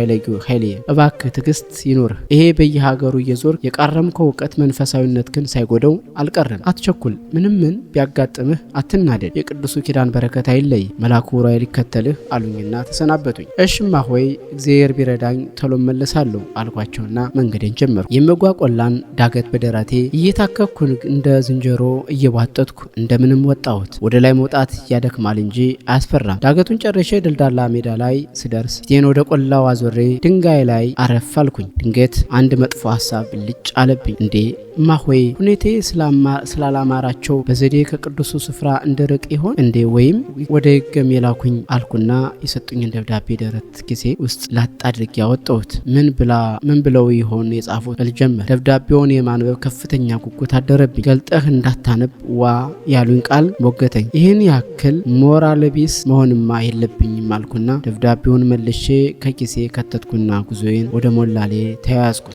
ኃይሌ እባክህ ትዕግስት ይኑርህ። ይሄ በየሀገሩ እየዞር የቃረምከው እውቀት መንፈሳዊነት ግን ሳይጎደው አልቀረም። አትቸኩል። ምን ቢያጋጥምህ አትናደድ። የቅዱሱ ኪዳን በረከት አይለይ። መልአኩ ዑራኤል ይከተልህ አሉኝና ተሰናበቱኝ። እሽማ ሆይ እግዚአብሔር ቢረዳኝ ቶሎ መለሳለሁ አልኳቸውና መንገዴን ጀመርኩ። የመጓቆላን ዳገት በደረቴ እየታከኩ እንደ ዝንጀሮ እየቧጠጥኩ እንደምንም ወጣሁት። ወደ ላይ መውጣት ያደክማል እንጂ አያስፈራም። ዳገቱን ጨርሼ ደልዳላ ሜዳ ላይ ስደርስ ፊቴን ወደ ቆላው አዞሬ ድንጋይ ላይ አረፍ አልኩኝ። ድንገት አንድ መጥፎ ሀሳብ ልጭ አለብኝ። እንዴ እማሆይ ሁኔቴ ስላላማራቸው በዘዴ ከቅዱሱ ስፍራ እንድርቅ ይሆን እንዴ ወይም ወደ ገም የላኩኝ አልኩና የሰጡኝን ደብዳቤ ደረት ጊዜ ውስጥ ላጥ አድርጌ ያወጣሁት። ምን ብለው ይሆን የጻፉት ልጀምር። ደብዳቤውን የማንበብ ከፍተኛ ጉጉት አደረብኝ። ገልጠህ እንዳታነብ ዋ ያሉኝ ቃል ሞገተኝ። ይህን ያክል ሞራል ቢስ መሆንማ የለብኝም አልኩና ደብዳቤውን መልሼ ከኪሴ ከተትኩና ጉዞዬን ወደ ሞላሌ ተያያዝኩት።